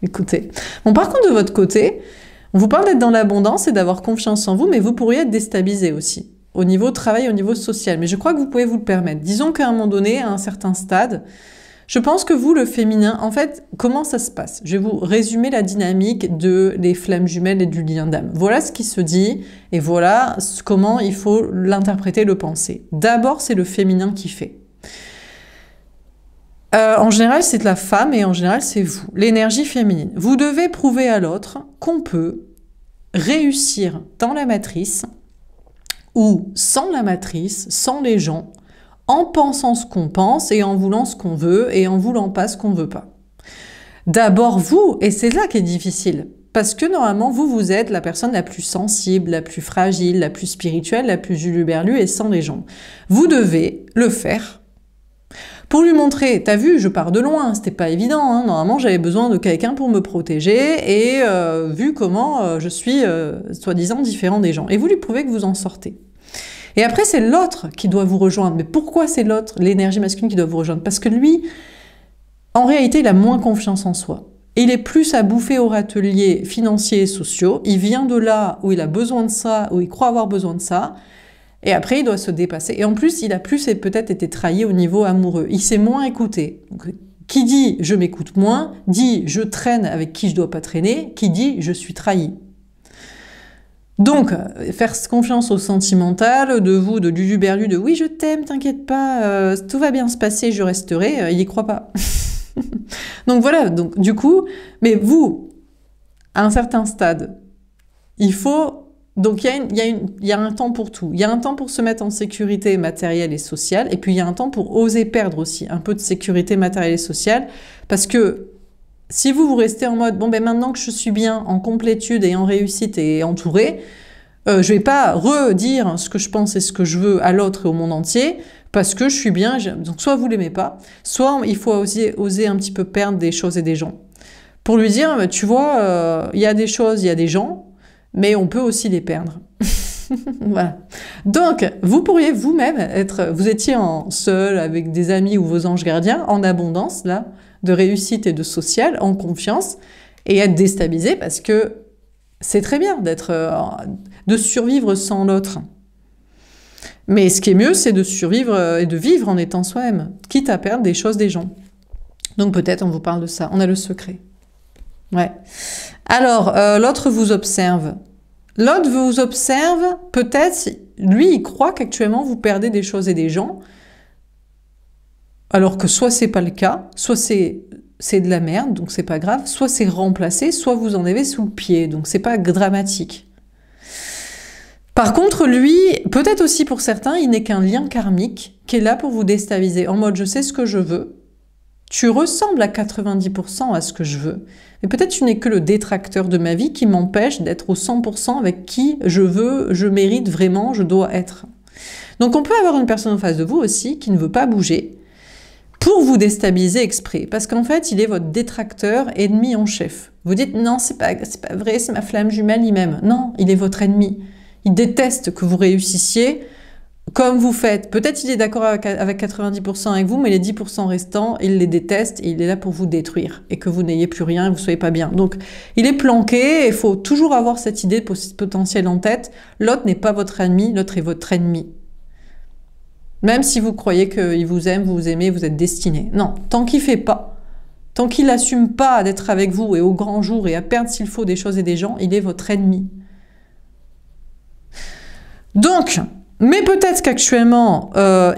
écoutez. Bon, par contre, de votre côté, on vous parle d'être dans l'abondance et d'avoir confiance en vous, mais vous pourriez être déstabilisé aussi, au niveau travail, au niveau social. Mais je crois que vous pouvez vous le permettre. Disons qu'à un moment donné, à un certain stade, Je pense que vous, le féminin, en fait, comment ça se passe? Je vais vous résumer la dynamique des flammes jumelles et du lien d'âme. Voilà ce qui se dit et voilà comment il faut l'interpréter, le penser. D'abord, c'est le féminin qui fait. En général, c'est la femme et en général, c'est vous. L'énergie féminine. Vous devez prouver à l'autre qu'on peut réussir dans la matrice ou sans la matrice, sans les gens, en pensant ce qu'on pense et en voulant ce qu'on veut et en voulant pas ce qu'on veut pas. D'abord vous, et c'est là qui est difficile, parce que normalement vous êtes la personne la plus sensible, la plus fragile, la plus spirituelle, la plus juluberlue et sans les gens. Vous devez le faire pour lui montrer, t'as vu, je pars de loin, c'était pas évident, hein. Normalement j'avais besoin de quelqu'un pour me protéger et vu comment je suis soi-disant différent des gens. Et vous lui prouvez que vous en sortez. Et après, c'est l'autre qui doit vous rejoindre. Mais pourquoi c'est l'autre, l'énergie masculine qui doit vous rejoindre? Parce que lui, en réalité, il a moins confiance en soi. Il est plus à bouffer au râtelier financiers et sociaux. Il vient de là où il a besoin de ça, où il croit avoir besoin de ça. Et après, il doit se dépasser. Et en plus, il a plus peut-être été trahi au niveau amoureux. Il s'est moins écouté. Donc, qui dit « je m'écoute moins » dit « je traîne avec qui je dois pas traîner » qui dit « je suis trahi ». Donc, faire confiance au sentimental, de vous, de Luluberlu, de « oui, je t'aime, t'inquiète pas, tout va bien se passer, je resterai », il y croit pas. Donc voilà, donc du coup, mais vous, à un certain stade, il faut... Donc il y a un temps pour tout. Il y a un temps pour se mettre en sécurité matérielle et sociale, et puis il y a un temps pour oser perdre aussi un peu de sécurité matérielle et sociale, parce que si vous restez en mode, bon ben maintenant que je suis bien en complétude et en réussite et entourée, je vais pas redire ce que je pense et ce que je veux à l'autre et au monde entier, parce que je suis bien, donc soit vous l'aimez pas, soit il faut oser un petit peu perdre des choses et des gens. Pour lui dire, tu vois, il y a des choses, il y a des gens, mais on peut aussi les perdre. Voilà. Donc, vous pourriez vous-même vous étiez seul avec des amis ou vos anges gardiens, en abondance, là, de réussite et de social, en confiance, et être déstabilisé parce que c'est très bien de survivre sans l'autre. Mais ce qui est mieux, c'est de survivre et de vivre en étant soi-même, quitte à perdre des choses des gens. Donc peut-être on vous parle de ça, on a le secret. Ouais. Alors, l'autre vous observe. L'autre vous observe, peut-être, lui, il croit qu'actuellement vous perdez des choses et des gens, alors que soit c'est pas le cas, soit c'est de la merde, donc c'est pas grave, soit c'est remplacé, soit vous en avez sous le pied, donc c'est pas dramatique. Par contre, lui, peut-être aussi pour certains, il n'est qu'un lien karmique qui est là pour vous déstabiliser, en mode je sais ce que je veux, tu ressembles à 90% à ce que je veux, mais peut-être tu n'es que le détracteur de ma vie qui m'empêche d'être au 100% avec qui je veux, je mérite vraiment, je dois être. Donc on peut avoir une personne en face de vous aussi qui ne veut pas bouger, pour vous déstabiliser exprès, parce qu'en fait, il est votre détracteur, ennemi en chef. Vous dites, non, c'est pas vrai, c'est ma flamme jumelle, il m'aime. Non, il est votre ennemi. Il déteste que vous réussissiez comme vous faites. Peut-être il est d'accord avec 90% avec vous, mais les 10% restants, il les déteste et il est là pour vous détruire, et que vous n'ayez plus rien, et vous ne soyez pas bien. Donc, il est planqué, et il faut toujours avoir cette idée potentielle en tête. L'autre n'est pas votre ennemi, l'autre est votre ennemi. Même si vous croyez qu'il vous aime, vous aimez, vous êtes destiné. Non, tant qu'il fait pas, tant qu'il n'assume pas d'être avec vous et au grand jour et à perdre s'il faut des choses et des gens, il est votre ennemi. Donc, mais peut-être qu'actuellement,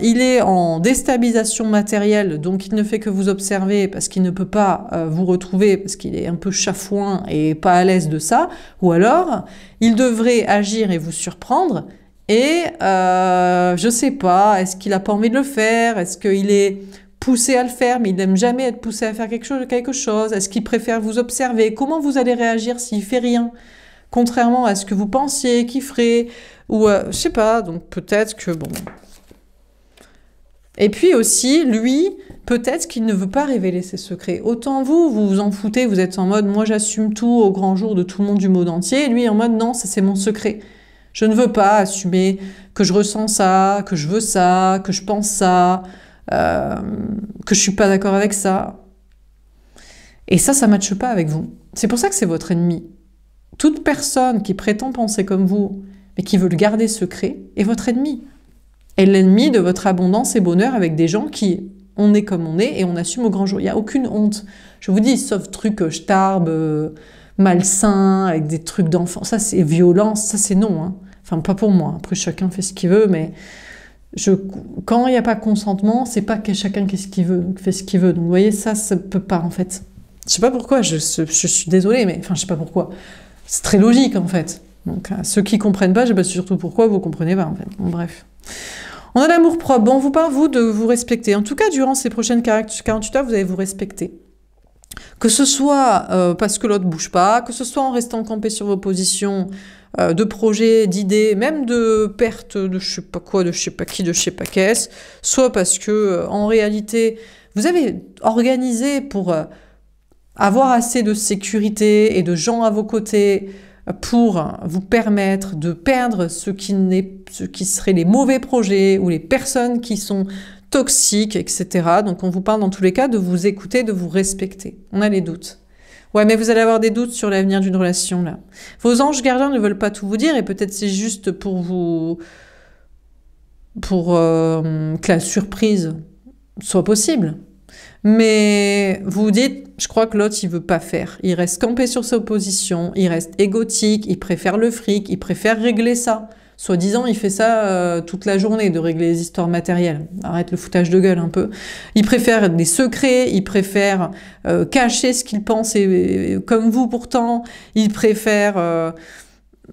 il est en déstabilisation matérielle, donc il ne fait que vous observer parce qu'il ne peut pas vous retrouver, parce qu'il est un peu chafouin et pas à l'aise de ça, ou alors, il devrait agir et vous surprendre. Et je sais pas, est-ce qu'il a pas envie de le faire? Est-ce qu'il est poussé à le faire, mais il n'aime jamais être poussé à faire quelque chose? Est-ce qu'il préfère vous observer? Comment vous allez réagir s'il fait rien? Contrairement à ce que vous pensiez qu'il ferait? Ou je sais pas, donc peut-être que bon... Et puis aussi, lui, peut-être qu'il ne veut pas révéler ses secrets. Autant vous vous en foutez, vous êtes en mode « moi j'assume tout au grand jour de tout le monde du monde entier », et lui en mode « non, ça c'est mon secret ». Je ne veux pas assumer que je ressens ça, que je veux ça, que je pense ça, que je suis pas d'accord avec ça. Et ça ne matche pas avec vous. C'est pour ça que c'est votre ennemi. Toute personne qui prétend penser comme vous, mais qui veut le garder secret, est votre ennemi. Et l'ennemi de votre abondance et bonheur avec des gens qui On est comme on est et on assume au grand jour. Il n'y a aucune honte. Je vous dis, sauf trucs starbe, malsains, avec des trucs d'enfants. Ça, c'est violence, ça, c'est non. Hein. Enfin, pas pour moi. Après, chacun fait ce qu'il veut, mais quand il n'y a pas consentement, c'est pas que chacun fait ce qu'il veut. Donc, vous voyez, ça peut pas, en fait. Je sais pas pourquoi, je suis désolée, mais enfin, je sais pas pourquoi. C'est très logique, en fait. Donc, ceux qui comprennent pas, je sais pas surtout pourquoi vous comprenez pas, en fait. Bon, bref. On a l'amour propre. Bon, on vous parle, vous, de vous respecter. En tout cas, durant ces prochaines 48 heures, vous allez vous respecter. Que ce soit parce que l'autre bouge pas, que ce soit en restant campé sur vos positions, de projets, d'idées, même de perte de je sais pas quoi, de je sais pas qui, de je sais pas qu'est-ce, soit parce que en réalité, vous avez organisé pour avoir assez de sécurité et de gens à vos côtés pour vous permettre de perdre ce qui seraient les mauvais projets ou les personnes qui sont toxiques, etc. Donc on vous parle dans tous les cas de vous écouter, de vous respecter. On a les doutes. Ouais, mais vous allez avoir des doutes sur l'avenir d'une relation, là. Vos anges gardiens ne veulent pas tout vous dire, et peut-être c'est juste pour que la surprise soit possible. Mais vous vous dites, je crois que l'autre, il veut pas faire. Il reste campé sur sa position, il reste égotique, il préfère le fric, il préfère régler ça. Soi-disant, il fait ça toute la journée, de régler les histoires matérielles. Arrête le foutage de gueule un peu. Il préfère des secrets, il préfère cacher ce qu'il pense, comme vous pourtant. Il préfère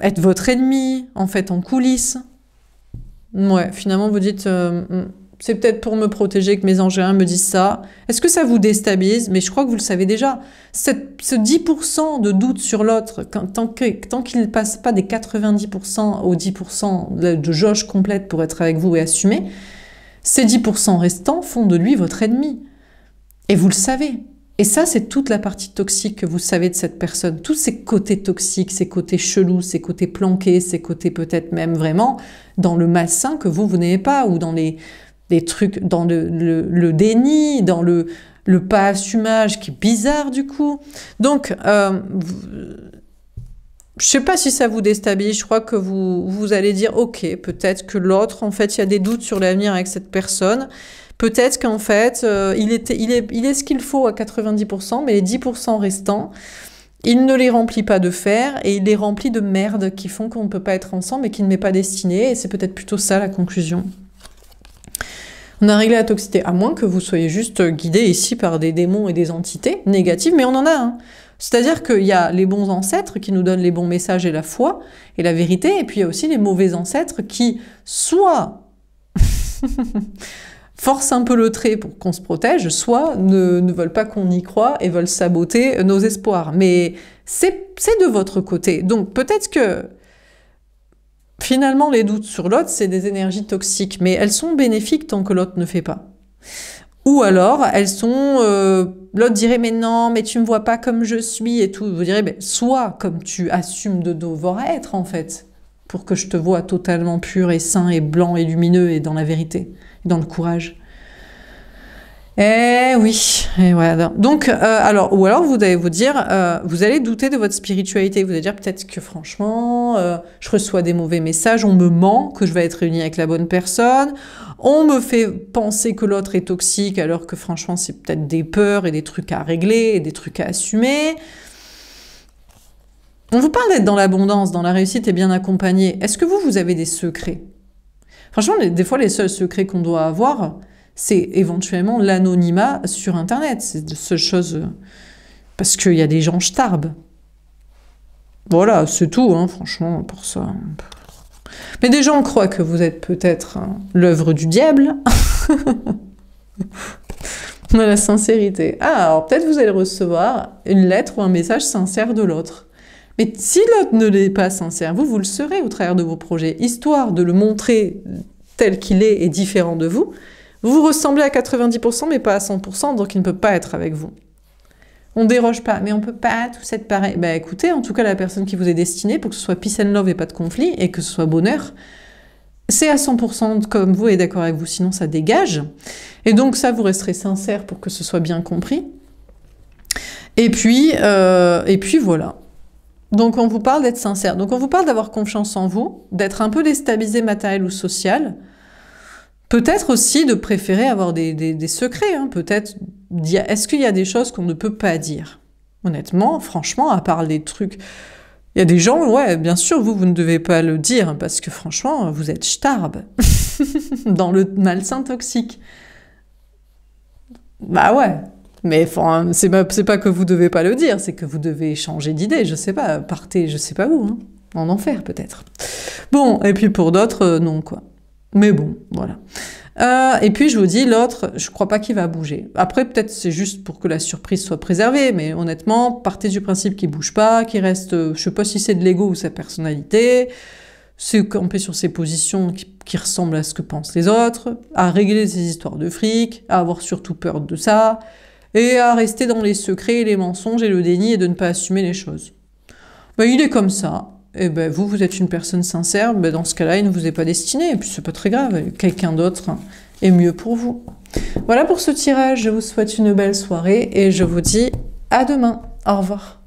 être votre ennemi, en fait, en coulisses. Ouais, finalement, vous dites... c'est peut-être pour me protéger que mes anges me disent ça. Est-ce que ça vous déstabilise? Mais je crois que vous le savez déjà. Ce 10% de doute sur l'autre, tant qu'il ne passe pas des 90% aux 10% de jauge complète pour être avec vous et assumer, ces 10% restants font de lui votre ennemi. Et vous le savez. Et ça, c'est toute la partie toxique que vous savez de cette personne. Tous ces côtés toxiques, ces côtés chelous, ces côtés planqués, ces côtés peut-être même vraiment dans le malsain que vous n'aimez pas, ou dans des trucs, dans le déni, dans le pas-assumage qui est bizarre du coup. Donc, je sais pas si ça vous déstabilise, je crois que vous allez dire, ok, peut-être que l'autre, en fait, il y a des doutes sur l'avenir avec cette personne, peut-être qu'en fait, il est ce qu'il faut à 90%, mais les 10% restants, il ne les remplit pas de fer, et il les remplit de merde qui font qu'on ne peut pas être ensemble et qui ne m'est pas destiné, et c'est peut-être plutôt ça la conclusion. On a réglé la toxicité, à moins que vous soyez juste guidé ici par des démons et des entités négatives, mais on en a un. C'est-à-dire qu'il y a les bons ancêtres qui nous donnent les bons messages et la foi et la vérité, et puis il y a aussi les mauvais ancêtres qui, soit forcent un peu le trait pour qu'on se protège, soit ne veulent pas qu'on y croie et veulent saboter nos espoirs. Mais c'est de votre côté. Donc peut-être que finalement, les doutes sur l'autre, c'est des énergies toxiques, mais elles sont bénéfiques tant que l'autre ne fait pas. Ou alors, elles sont... l'autre dirait, mais non, mais tu me vois pas comme je suis, et tout. Vous direz, sois comme tu assumes de devoir être, en fait, pour que je te vois totalement pur et sain et blanc et lumineux et dans la vérité, dans le courage. Eh oui, et voilà. Donc, ou alors vous allez vous dire, vous allez douter de votre spiritualité, vous allez dire peut-être que franchement, je reçois des mauvais messages, on me ment que je vais être réunie avec la bonne personne, on me fait penser que l'autre est toxique alors que franchement c'est peut-être des peurs et des trucs à régler et des trucs à assumer. On vous parle d'être dans l'abondance, dans la réussite et bien accompagné. Est-ce que vous avez des secrets? Franchement, des fois les seuls secrets qu'on doit avoir, c'est éventuellement l'anonymat sur Internet. C'est la seule chose... parce qu'il y a des gens starbes. Voilà, c'est tout, hein, franchement, pour ça. Mais des gens croient que vous êtes peut-être l'œuvre du diable. On a la sincérité. Ah, alors peut-être vous allez recevoir une lettre ou un message sincère de l'autre. Mais si l'autre ne l'est pas sincère, vous le serez au travers de vos projets, histoire de le montrer tel qu'il est et différent de vous. Vous ressemblez à 90%, mais pas à 100%, donc il ne peut pas être avec vous. On déroge pas, mais on peut pas tous être pareil. Bah écoutez, en tout cas, la personne qui vous est destinée, pour que ce soit peace and love et pas de conflit, et que ce soit bonheur, c'est à 100% comme vous et d'accord avec vous, sinon ça dégage. Et donc ça, vous resterez sincère pour que ce soit bien compris. Et puis voilà. Donc on vous parle d'être sincère. Donc on vous parle d'avoir confiance en vous, d'être un peu déstabilisé matériel ou social, Peut-être aussi de préférer avoir des secrets, hein. Peut-être, est-ce qu'il y a des choses qu'on ne peut pas dire? Honnêtement, franchement, à part les trucs... Il y a des gens, ouais, bien sûr, vous ne devez pas le dire, hein, parce que franchement, vous êtes starbe dans le malsain toxique. Bah ouais, mais enfin, c'est pas que vous devez pas le dire, c'est que vous devez changer d'idée, je sais pas, partez, je sais pas où, hein, en enfer peut-être. Bon, et puis pour d'autres, non quoi. Mais bon, voilà. Et puis je vous dis, l'autre, je crois pas qu'il va bouger. Après, peut-être c'est juste pour que la surprise soit préservée, mais honnêtement, partez du principe qu'il bouge pas, qu'il reste, je sais pas si c'est de l'ego ou sa personnalité, c'est camper sur ses positions qui ressemblent à ce que pensent les autres, à régler ses histoires de fric, à avoir surtout peur de ça, et à rester dans les secrets, les mensonges et le déni et de ne pas assumer les choses. Ben, il est comme ça. Et ben vous êtes une personne sincère, ben dans ce cas-là, il ne vous est pas destiné, et puis c'est pas très grave, quelqu'un d'autre est mieux pour vous. Voilà pour ce tirage, je vous souhaite une belle soirée, et je vous dis à demain. Au revoir.